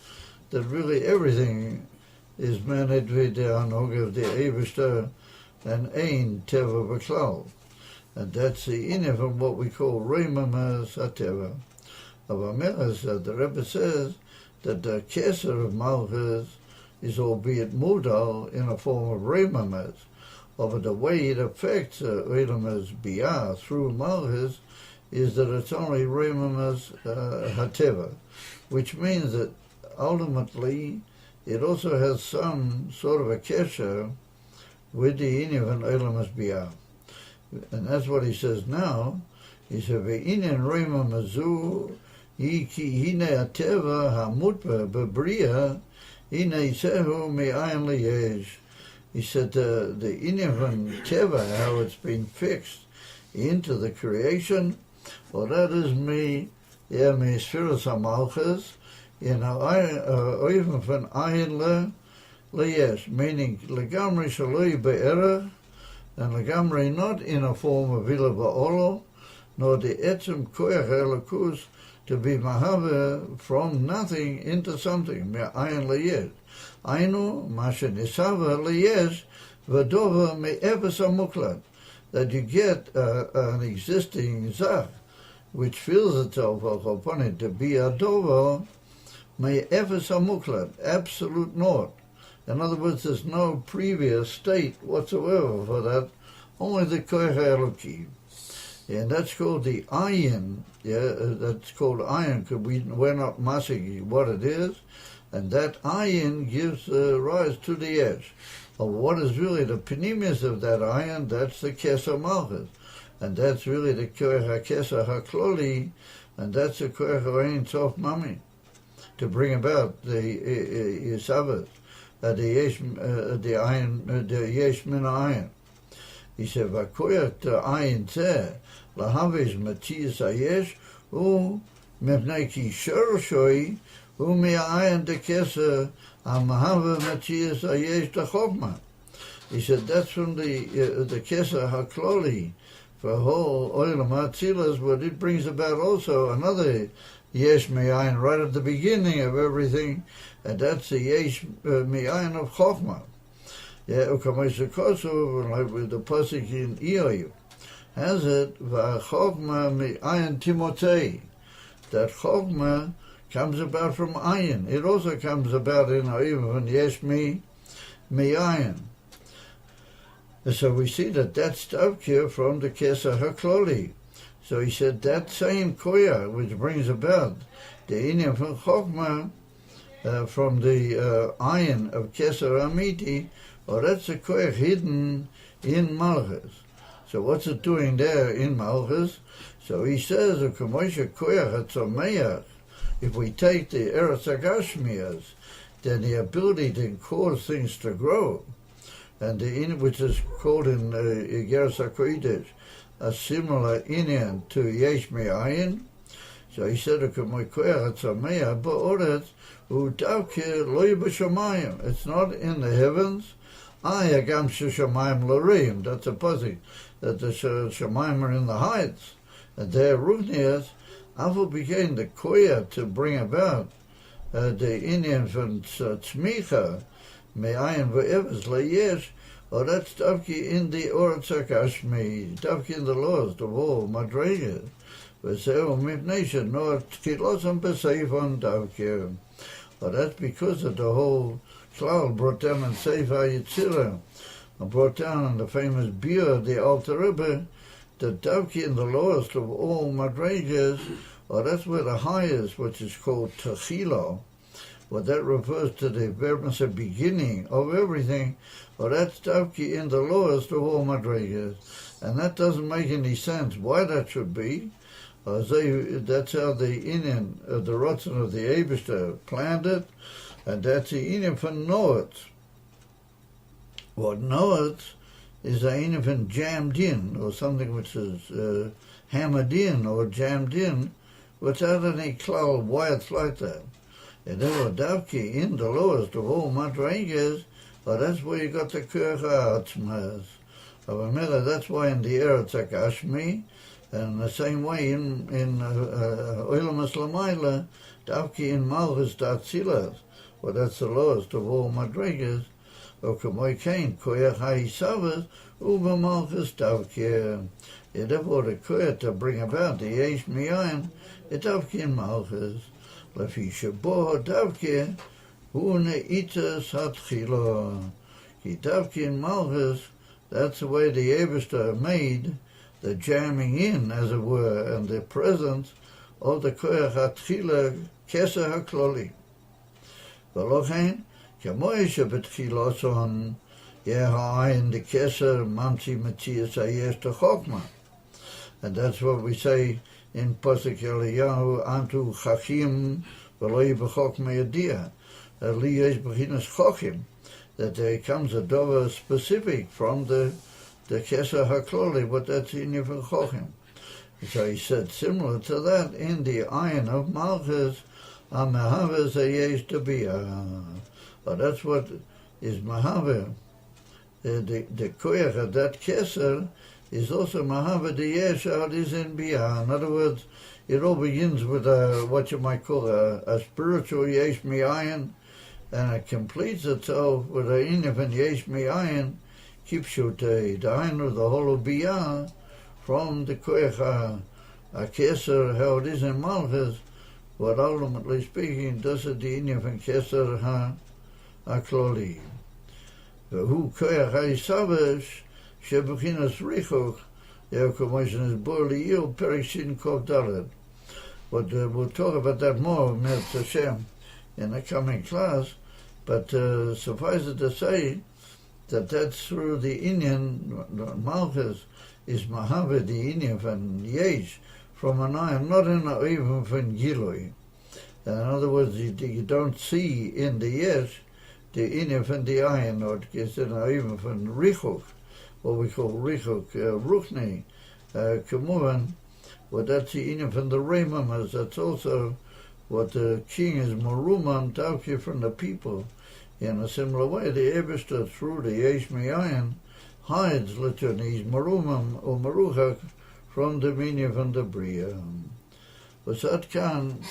that really everything is managed with the anhog of the Eibishter and Ein Teva B'klal. And that's the inyan from what we call reimam as hateva. Of Ameres, the Rebbe says that the keser of Malchus is albeit mudal in a form of reimam as, but the way it affects olam as biyah through Malchus is that it's only reimam as hateva, which means that ultimately it also has some sort of a kesher with the inyan of olam as biyah. And that's what he says now. He said, "Ve'inyan reimam azu hi ki hine hateva hamutba b'bria hine sehu me'ayin liyesh." He said the inyan von teva, how it's been fixed into the creation, well, that is me sfiras hamalchus, even from ayin liyesh, meaning legamri shaloi be'erah, and legamri not in a form of vila ba'olo, nor the etzem koyach elikus, to be mahave from nothing into something, me'ayin liyesh. Ainu mashe nisava liyesh v'dova me'efes hamuklat, that you get an existing zach, which feels itself upon it to be a dover, may efes hamuklat, absolute naught. In other words, there's no previous state whatsoever for that, only the koyach eloki. And that's called the ayin, that's called ayin, because we're not masigi what it is, and that ayin gives rise to the yesh. Of what is really the pneumius of that ayin, that's the keser malchus, and that's really the koyach ha-keser ha-kloli, and that's the koyach ha-ein sof mami, to bring about the yisavas, the yesh min ayin. He said, "Vakoyach ayin zeh lahavish matzias hayesh u mepnei ki shorshoi u me'ayin dekeser hamahava matzias hayesh dechokma." He said that's from the keser hakloli for whole oilam hatzilas, but it brings about also another yesh me'ayin right at the beginning of everything, and that's the yesh me'ayin of chokma. Yeah, ukamoishakosu, like with the pasuk in Ioyu, has it v'chokma mi'ayin timotei, that chokma comes about from ayin. It also comes about in even yesh mi'ayin. So we see that's davkir from the keser hakloli. So he said that same koya which brings about the inyan from chokma from the ayin of keser amiti. Or that's a koyach hidden in Malchus. So what's it doing there in Malchus? So he says, if we take the Eretz HaGashmias, then the ability to cause things to grow, and which is called in Igeres HaKodesh, a similar inyan to Yesh Me'ayin. So he said, it's not in the heavens. Agam Shushamayim Lorim, that's a pasuk, that the Shamayim are in the heights, and their Ruvnias, Avu began the koya to bring about the Indian from Tzmicha, Me'ayin Ve'evas Layesh, or that's Davki in the Oretz HaKashmi, Davki in the laws of all Madregas, Veseo Mipnation, nor Tkilosam Beseifon Davki. Or that's because of the whole Klal brought down in Sefer Yitzirah, and brought down in the famous Biur of the Alter Rebbe, the Davki in the lowest of all Madregas, or that's where the highest, which is called Techilo, well, that refers to the very beginning of everything, or that's Davki in the lowest of all Madregas. And that doesn't make any sense why that should be. That's how the inyan, the Ratzon of the Eibishter planned it, and that's the inyan for Noach. What Noach is a inyan for jammed in, or something which is hammered in or jammed in, without any klal why it's like that. And then Davki in the lowest of all Madregas, that's where you got the Kurcha Atzmas. That's why in the Eretz HaGashmi, and the same way in Olam Aslamayla, Davki in Malchus Datzilas, that's the lowest of all Madregas, or Kamoy Kain, Koyach HaYisavas, Uba Malchus Davki. Therefore the Koyach to bring about the Yesh Mi'ayin, Davki in Malchus, Lefi Shabo Davki, Hu Ne'itas Hatchilo. Ki Davki in Malchus, that's the way the Eibishter made the jamming in, as it were, and the presence of the koyach hatchila keser hakloli. V'lochein, k'moy shebetchiloson yehayin the keser mamtzi metzias hayesh techokma. And that's what we say in Pasuk Eliyahu, Antu chachim v'lo b'chokma yadia, li yesh b'chinas chochim, that there comes a dover specific from the Keser HaKloli, but that's in Yifan Chochim. So he said similar to that in the ayin of Malchus, HaMehaveh Zayesh Tabiyah. But that's what is Mehaveh. The koyach of that Keser is also Mehaveh the Yesh out is in Biyah. In other words, it all begins with what you might call a spiritual Yesh Mi'ayin, and it completes itself with a Inifan Yesh Mi'ayin, Kipshutei, the whole of Biyah, from the Koyach HaKeser, how it is in Malchus, what ultimately speaking does the inyan van Keser ha-kloli. Who koyach ha-isavesh shebuchinas richuch Yeokomoshin is Borli Yil Perishin Kov Dalet. But we'll talk about that more, Mirz Hashem, in the coming class. But suffice it to say that that's through the Inyan Malchus is Mahaved the Inyan van Yesh from an eye, not in a even van Giloi. In other words, you don't see in the Yesh the Inyan van the Ayin, or it's in a even van Richuch, what we call Richuch Ruchni, Kemuvan. Well, that's the Inyan van the Reimamas. That's also what the king is Maruman Tauki from the people. In a similar way, the Eberster through the Yesh Me'ayin hides literally Marumam or Maruchak from the Inyan van the Bria. But that can,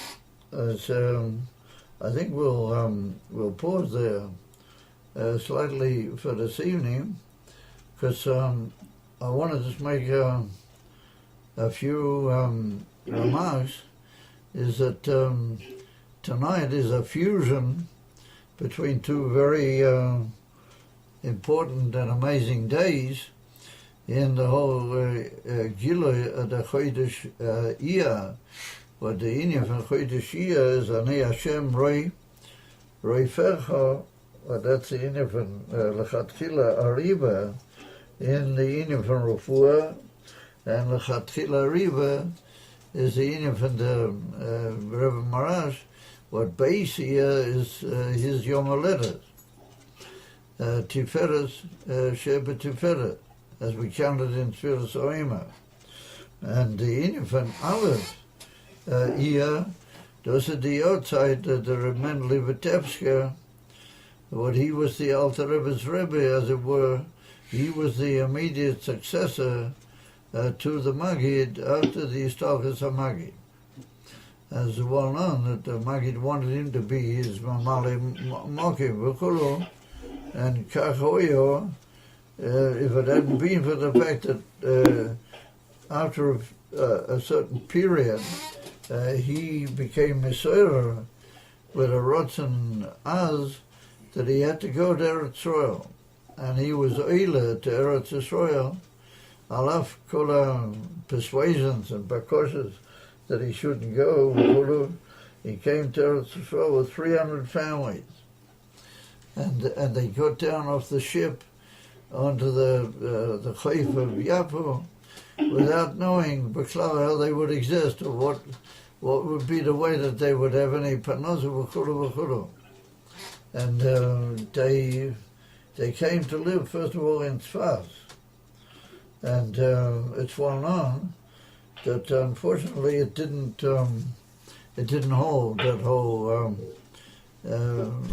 I think we'll pause there slightly for this evening, because I want to just make a few remarks. Is that tonight is a fusion between two very important and amazing days in the whole Gilui of the Chodesh Iyar. What the Inyan van Chodesh Iyar is Ani Hashem Roi Fercha. Well, that's the Inyan van Lechatchila Ariba in the Inyan van Refuah, and Lechatchila Ariba is the Inyan van the Rebbe Marash. What Beis here is his Yom HaLedes, Tiferes Sheba Tiferet, as we counted in Tfilas Oima. And the Inyan van Aleph here, those are the outside, the Reb Mendele Vitebsker, what he was the Alter Rebbe's Rebbe, as it were. He was the immediate successor to the Maggid after the Istalchus HaMaggid. As well known that the Maggid wanted him to be his Mamali Mokim V'Kulu, and Kachoyo, if it hadn't been for the fact that after a certain period he became Mesorah with a Rotzen Az, that he had to go to Eretz Yisrael, and he was Oile to Eretz Yisrael, alaf kol persuasions and bakoshes that he shouldn't go. He came to Eretz Yisrael with 300 families, and they got down off the ship onto the Chayf of Yapo without knowing B'klal how they would exist, or what would be the way that they would have any panos v'chulu. And they came to live first of all in Tzfaz, and it's well known that unfortunately it didn't hold that whole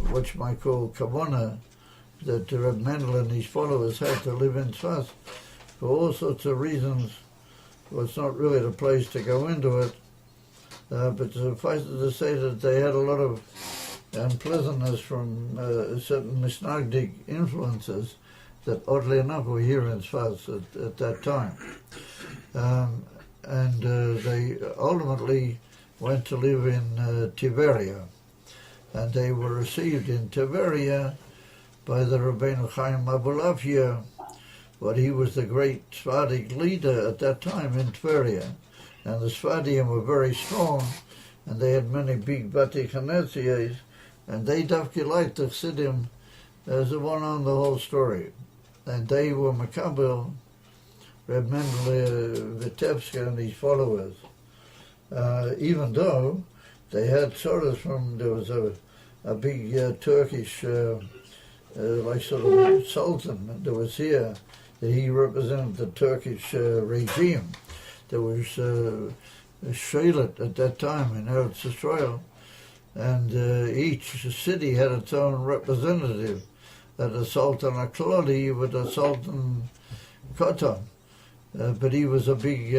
what you might call kavana, that Reb Mendele and his followers had to live in Tzfaz for all sorts of reasons. Well, it's not really the place to go into it, but suffice it to say that they had a lot of unpleasantness from certain Misnagdic influences that oddly enough were here in Tzfaz at that time. And they ultimately went to live in Tiberia, and they were received in Tiberia by the Rabbeinu Chaim Abulafia, but he was the great Sephardic leader at that time in Tiberia, and the Sephardim were very strong, and they had many big Bati Chanetziyas, and they dafki liked the Chassidim as the one on the whole story. And they were Makabel, Reb Mendele Vitebsker and his followers, even though they had sodas from, there was a big Turkish, like sort of sultan that was here, that he represented the Turkish regime. There was Shalit at that time in Eretz Yisrael, and each city had its own representative, that a Sultan Aklodi with a Sultan Koton. But he was a big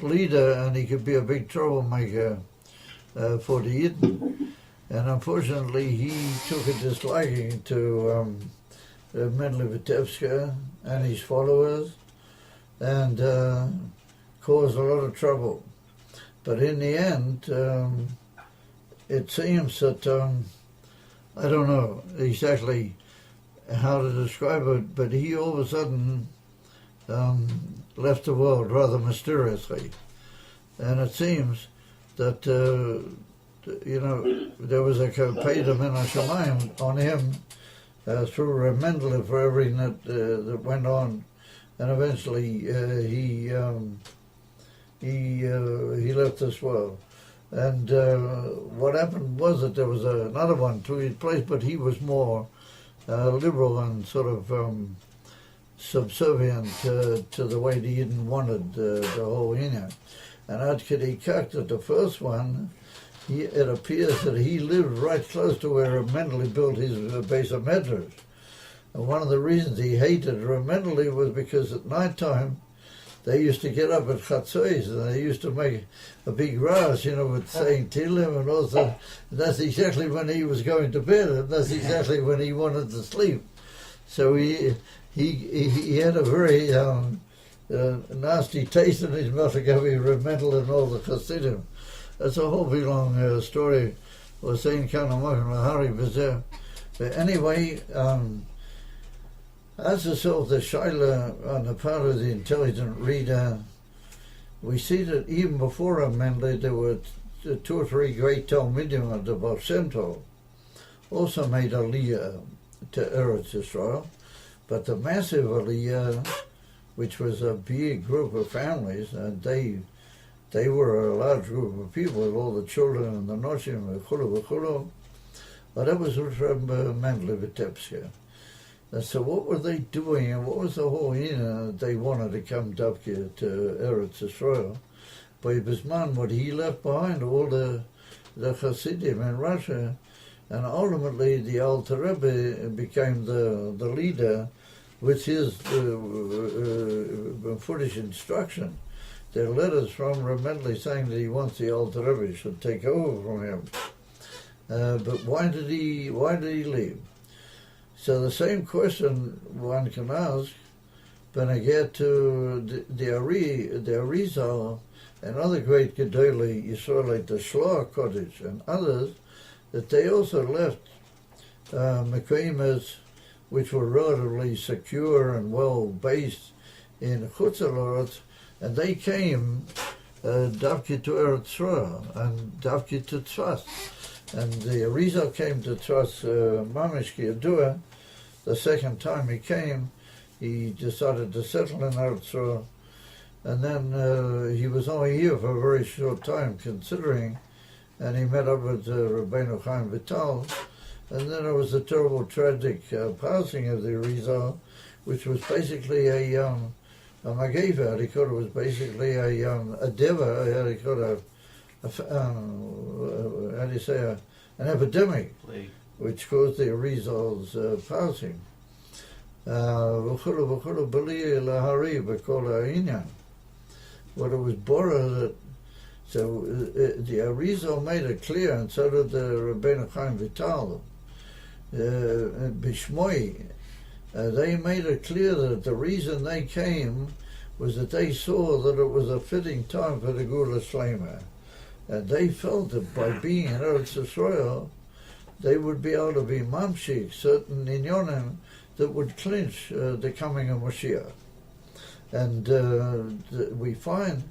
leader, and he could be a big troublemaker for the Yidden. And unfortunately, he took a disliking to Mendele Vitebsker and his followers, and caused a lot of trouble. But in the end, it seems that, I don't know exactly how to describe it, but he all of a sudden left the world rather mysteriously. And it seems that, there was a Kopeda Min HaShamayim on him through Reb Mendele for everything that went on. And eventually he left this world. And what happened was that there was another one to his place, but he was more liberal and sort of subservient to the way the Yidden wanted the whole Inyan. And Ad Kidei Kach, that the first one, it appears that he lived right close to where Mendele built his base of Medrash. And one of the reasons he hated Mendele was because at night time they used to get up at Chatzois and they used to make a big rush, with saying Tehillim, and also that's exactly when he was going to bed, and that's exactly when he wanted to sleep. So he had a very nasty taste in his mouth to go with Mendele and all the Chassidim. That's a whole big long story. Was saying kind of Lahari was there. But anyway, as a sort of the shaila on the part of the intelligent reader, we see that even before Mendele, there were 2 or 3 great Talmidim of the Baal Shem Tov also made Aliyah to Eretz Yisrael, but the massive Aliyah, which was a big group of families, and they were a large group of people with all the children and the noshim, v'chulu, but that was from Mendele Vitebsk. And so what were they doing, and what was the whole that they wanted to come Davke to Eretz Yisrael? By Bisman, what he left behind, all the Hasidim in Russia, and ultimately the Alter Rebbe became the leader with his foolish instruction. There are letters from Reb Mendele saying that he wants the Alter Rebbe should take over from him. But why did he leave? So the same question one can ask when I get to the Arizal and other great Gedolei Yisrael like the Shloah Cottage and others, that they also left Mekaymas which were relatively secure and well based in Chutz La'aretz, and they came Davke to Eretz Yisrael and Davke to Tzfas. And the Arizal came to Tzfas Mamish Kiyadua. The second time he came, he decided to settle in Eretz Yisrael, and then he was only here for a very short time, considering, and he met up with Rabbeinu Chaim Vital, and then there was a terrible, tragic passing of the Arizal, which was basically a mageva. He thought it was basically a deva. He thought an epidemic, which caused the Arizal's passing. What it was borrowed, so the Arizal made it clear, and so did the Rabbeinu Chaim Vital, Bishmoi. They made it clear that the reason they came was that they saw that it was a fitting time for the Gula Shlema. And they felt that by being in Eretz Yisrael, they would be able to be mamshik, certain inyonim that would clinch the coming of Mashiach. And we find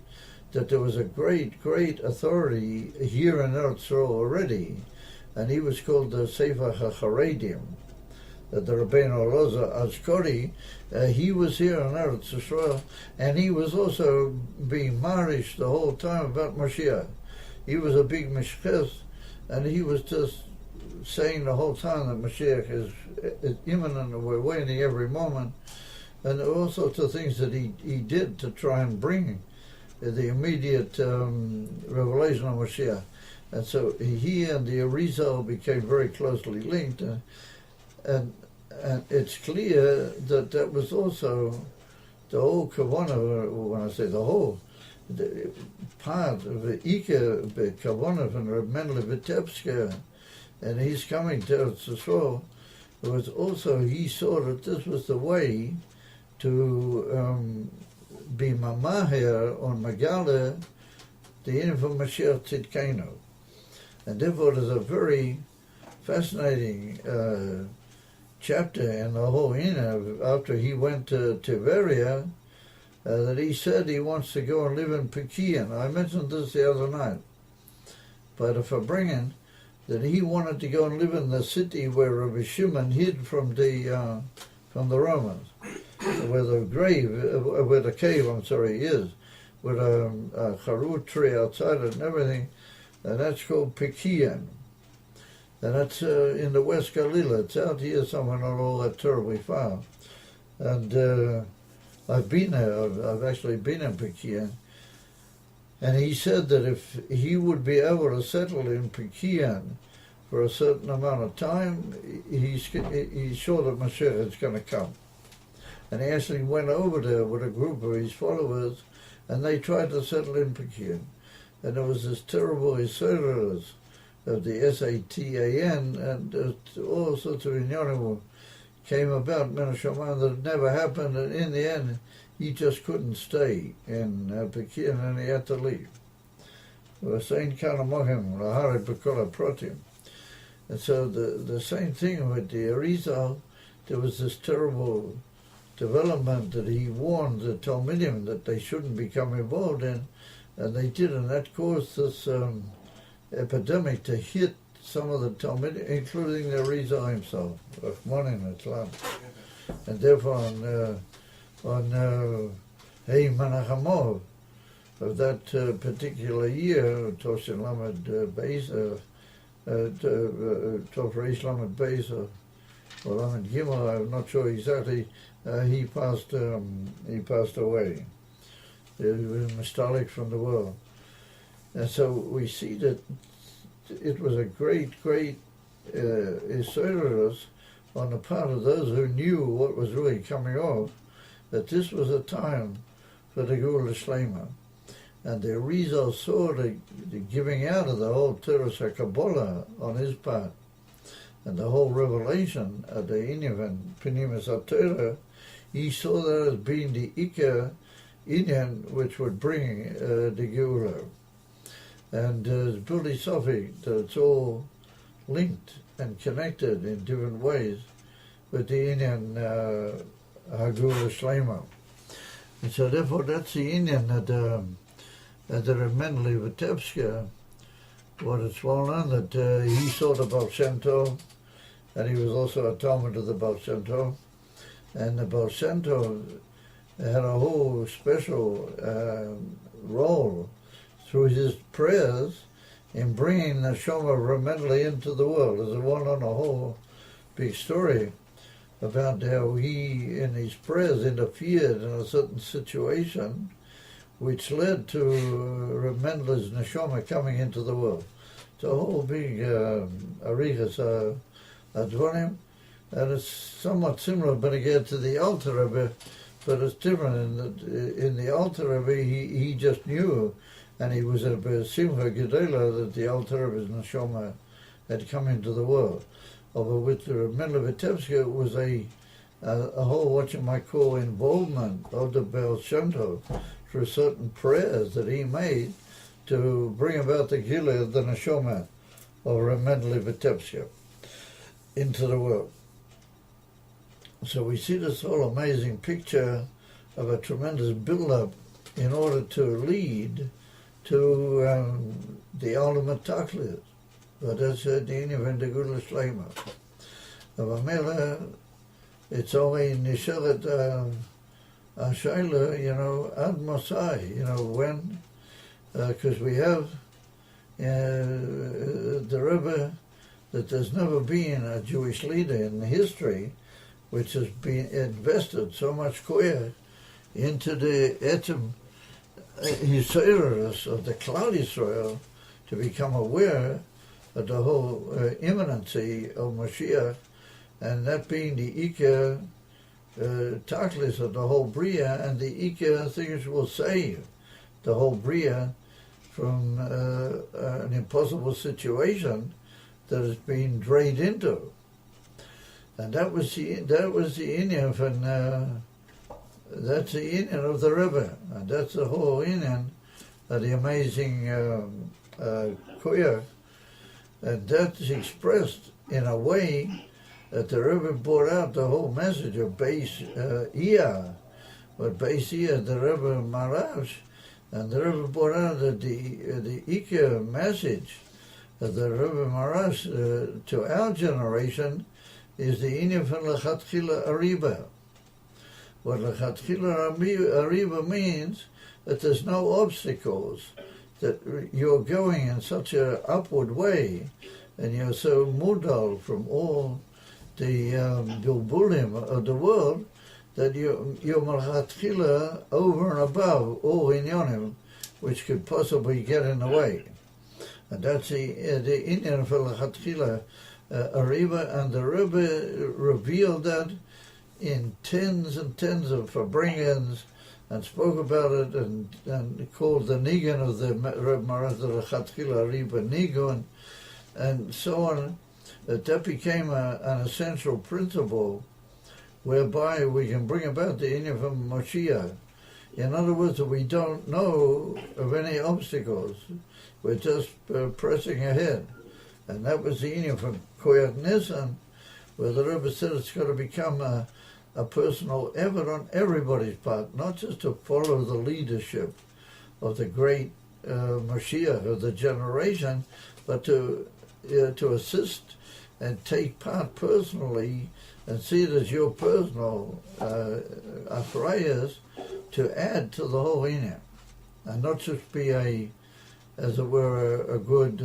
that there was a great, great authority here in Eretz Yisrael already, and he was called the Sefer HaCharedim, the Rabbeinu Elazar Ashkori. He was here in Eretz Yisrael, and he was also being marish the whole time about Mashiach. He was a big mishches, and he was just saying the whole time that Mashiach is imminent, and we're waiting every moment. And there were all sorts of things that he did to try and bring the immediate revelation of Mashiach. And so he and the Arizal became very closely linked. And it's clear that that was also the whole kavanah, when I say the whole, the part of the Ika kavanah from Reb Mendele Vitebsk, and he's coming to Eretz Yisrael. It was also, he saw that this was the way to be mamaher on Megala, the info Mashiach Tzidkenu. And therefore there's a very fascinating chapter in the whole Inyan after he went to Tiberia, that he said he wants to go and live in Pekian. I mentioned this the other night by the Fabringen, that he wanted to go and live in the city where Rabbi Shimon hid from the Romans, where the cave is, with a charut tree outside it and everything, and that's called Pekian. And that's in the West Galila. It's out here somewhere, not all that terribly far. And I've been there. I've actually been in Pekian. And he said that if he would be able to settle in Pekian for a certain amount of time, he's sure that Mashiach is going to come. And he actually went over there with a group of his followers, and they tried to settle in Pekian. And there was this terrible Yisraelis of the SATAN, and all sorts of inyanim came about, Menashaman, that never happened, and in the end, he just couldn't stay in Pekian, and he had to leave. And so the same thing with the Arizal, there was this terrible development that he warned the Talmudim that they shouldn't become involved in, and they did, and that caused this epidemic to hit some of the Talmudim, including the Arizal himself, Rahmanin Islam. And therefore on Hey Menachamov of that particular year, Toshin Lamed Beis, Tov Reish Lamed Beis, or Lamed Gimel, I'm not sure exactly, he passed away. He was nostalgic from the world. And so we see that it was a great Yisraelis on the part of those who knew what was really coming off, that this was a time for the Geula Shlema. And the Arizal saw the giving out of the whole Teres HaKabbalah on his part, and the whole revelation of the Inyan and Pnimis HaTorah. He saw that as being the Ikar Inyan which would bring the Geula. And it's pretty sophic that it's all linked and connected in different ways with the Inyan Hagula Shlema. And so therefore that's the Inyan that the Menli Vitebska, what it's well known that he saw the Baal Shem Tov, and he was also a Talmud of the Baal Shem Tov, and the Baal Shem Tov had a whole special role through his prayers in bringing the Shoma Remedley into the world. There's a one on a whole big story about how he, in his prayers, interfered in a certain situation which led to Remedley's Neshama coming into the world. It's a whole big Arichas Advarim, and it's somewhat similar, but again, to the Alter Rebbe, but it's different in the Alter Rebbe, he just knew, and he was a Simcha Gedela that the Alter Rebbe's Neshama had come into the world. Although with the Menle Vitebska, it was a whole, what you might call, involvement of the Baal Shem Tov through certain prayers that he made to bring about the Gila of the Neshama of Menle Vitebska into the world. So we see this whole amazing picture of a tremendous build-up in order to lead to the ultimate tachlis. But that's the Inyan and the Geula Shlema. Avamela, it's only Nisharet Ashayla, Ad Mosai, when, because we have the Rebbe, that there's never been a Jewish leader in history which has been invested so much koyach into the etzem Yisraelis of the Klal Yisrael to become aware of the whole imminency of Mashiach, and that being the Ikar Tachlis of the whole Bria, and the Ikar things will save the whole Bria from an impossible situation that is being drained into. And that was the Inyan from that's the Inyan of the Rebbe, and that's the whole Inyan of the amazing koyach And that's expressed in a way that the Rebbe brought out the whole message of Beis Iyah. But Beis Iyah, the Rebbe Marash, and the Rebbe brought out the Ikka message of the Rebbe Marash to our generation is the Inyan from Lechatchila Ariba. What Lechatchila Ariba means that there's no obstacles, that you're going in such an upward way, and you're so mudal from all the bilbulim of the world, that you're Lechatchila over and above all inyanim which could possibly get in the way. And that's the Inyan for Lechatchila Ariba, and the Rebbe revealed that in tens and tens of Farbringans, and spoke about it, and called the Nigun of the Rebbe Marash the Lechatchila Ariba Nigun, and so on. That became an essential principle whereby we can bring about the Inyan from Moshiach. In other words, that we don't know of any obstacles. We're just pressing ahead. And that was the Inyan from Koyat Nisan, where the Rebbe said it's got to become a personal effort on everybody's part, not just to follow the leadership of the great Mashiach of the generation, but to assist and take part personally and see it as your personal afrayas to add to the whole Inyan, and not just be as it were, a good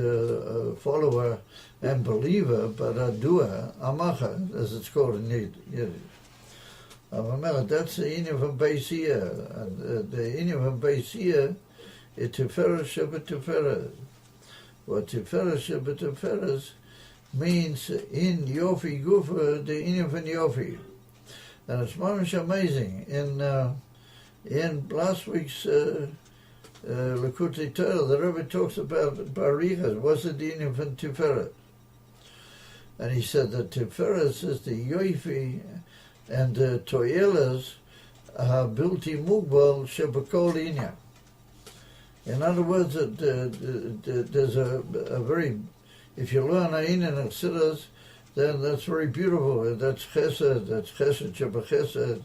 follower and believer, but a doer, amacha, as it's called in Yiddish. That's the Inyan from Beis Iyah, and the Inyan from Beis Iyah is Tiferes Shebetiferes. What Tiferes Shebetiferes means in Yofi Gufa, the Inyan from Yofi. And it's mamish amazing. In last week's Likutei Torah, the Rebbe talks about Barichas. What's the Inyan from Tiferet? And he said that Tiferet is the Yofi and the Toyelas Bilti Mugbal Shebakol Inyan. In other words, there's a very, if you learn Inyan and Chassidus, then that's very beautiful. That's Chesed Shebachesed,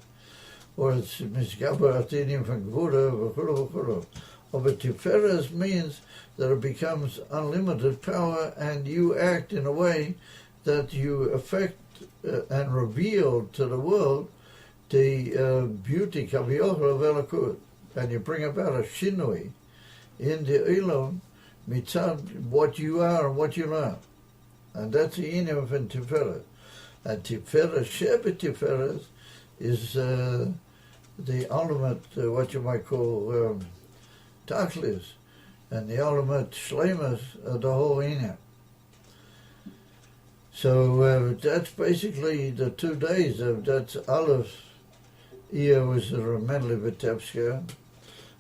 or it's Misgaber Atinium from Gvura, v'chulu. But Tiferes means that it becomes unlimited power, and you act in a way that you affect and reveal to the world the beauty Kaviochel of Elokut, and you bring about a shinui in the Ilum mitzad what you are and what you learn, and that's the Inyan of Tiferes. And Tiferes Shebetiferes is the ultimate, what you might call Tachlis, and the ultimate Shleimus of the whole Inyan. So that's basically the 2 days. That's Aleph Iyah was the Ramedli Vitebska,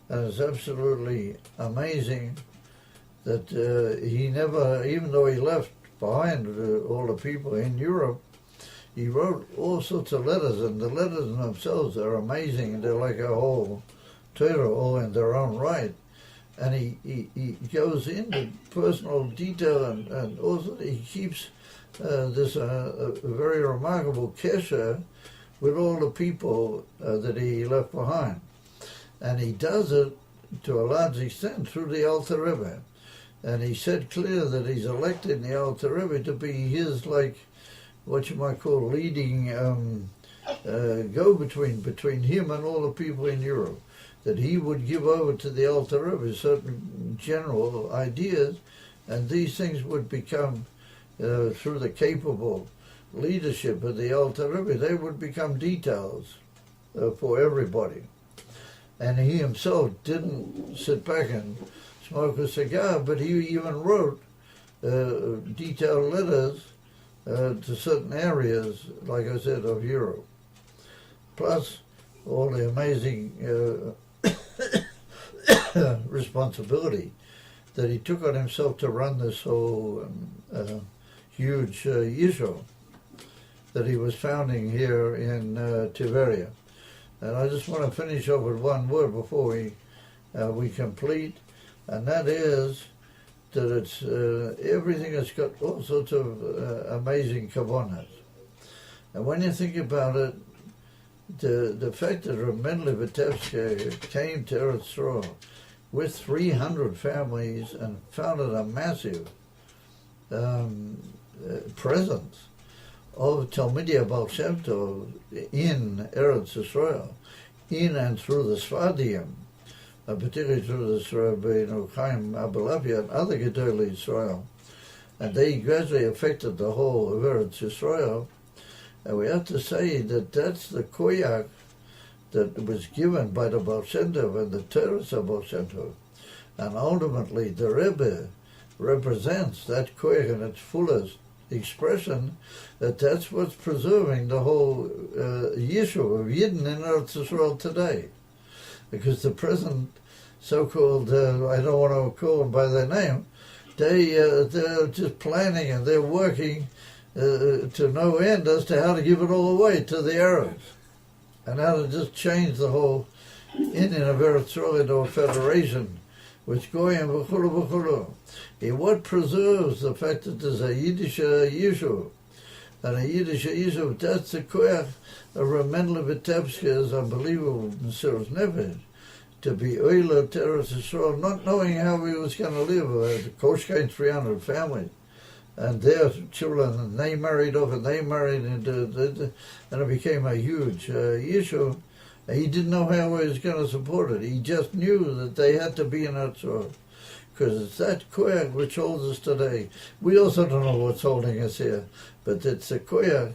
and it's absolutely amazing that he never, even though he left behind all the people in Europe, he wrote all sorts of letters, and the letters in themselves are amazing. They're like a whole Torah, all in their own right. And he goes into personal detail, and also he keeps this a very remarkable kesher with all the people that he left behind. And he does it to a large extent through the Alter Rebbe. And he said clear that he's elected the Alter Rebbe to be his, like, what you might call leading go-between, between him and all the people in Europe. That he would give over to the Alter Rebbe certain general ideas, and these things would become, through the capable leadership of the Alter Rebbe, they would become details for everybody. And he himself didn't sit back and smoke a cigar, but he even wrote detailed letters to certain areas, like I said, of Europe. Plus all the amazing responsibility that he took on himself to run this whole huge Yisro that he was founding here in Tiberia. And I just want to finish off with one word before we complete, and that is that it's everything has got all sorts of amazing kavanas. And when you think about it, the fact that Reb Mendele Vitebsk came to Eretz Yisrael with 300 families and founded a massive presence of Talmidei Baal Shem Tov in Eretz Yisrael, in and through the Sfaradim, particularly through the Rabbeinu Chaim Abelabia and other Gedolei Yisrael, and they gradually affected the whole of Eretz Yisrael. And we have to say that that's the koyak that was given by the Baal Shem Tov and the Torahs of Baal Shem Tov. And ultimately the Rebbe represents that koyak in its fullest expression, that's what's preserving the whole Yishuv of Yidden in Eretz Yisrael today. Because the present so-called, I don't want to call them by their name, they're just planning and they're working to no end as to how to give it all away to the Arabs and how to just change the whole Indian of Eretz Yisrael into a federation, which goyim v'chulu v'chulu. What preserves the fact that there's a Yiddish Yishuv and a Yiddish Yishuv, that's the koyach of Reb Mendele Vitebsk's unbelievable Mesiras Nefesh, to be Oila Teres Yisrael, not knowing how he was going to live. The Koshkein 300 families, and their children, and they married off, and they married, and it became a huge issue. He didn't know how he was going to support it. He just knew that they had to be in that sort, because it's that koyak which holds us today. We also don't know what's holding us here, but it's a koyak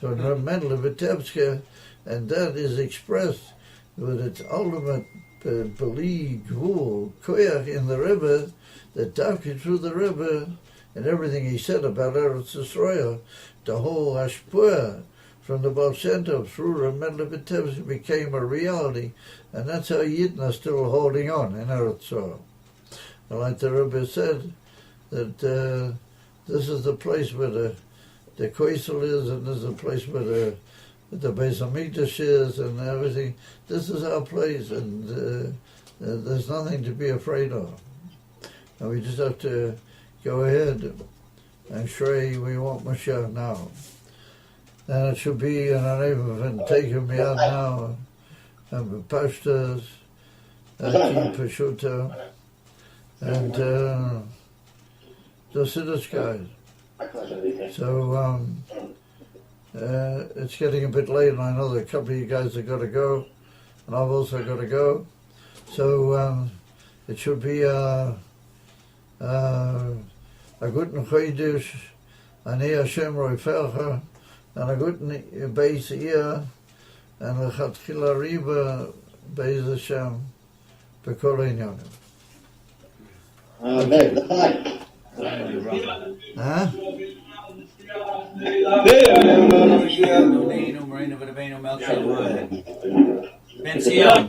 from Reb Mendele Vitebsk, and that is expressed with its ultimate belief, koyak in the Rebbe, that Davki through the Rebbe, and everything he said about Eretz Yisrael, the whole hashpua from the Baal Shem Tov through Reb Mendele Vitebsk became a reality, and that's how Yidden are still holding on in Eretz Yisrael. And like the Rebbe said, that this is the place where the Koisel is, and this is the place where the Beis Hamikdash is, and everything. This is our place, and there's nothing to be afraid of. And we just have to go ahead and say we want Mashiach now. And it should be in the name of and taking me out now, and Pashtas, Kim Peshuta, and the Siddish guys. So it's getting a bit late, and I know that a couple of you guys have got to go, and I've also got to go. So it should be a guten Chodesh, ani Hashem roifercha, and a guten Beis hier, and lechatchila riba Beis Hashem b'kol inyanim. Amen. Huh? Ben Sion.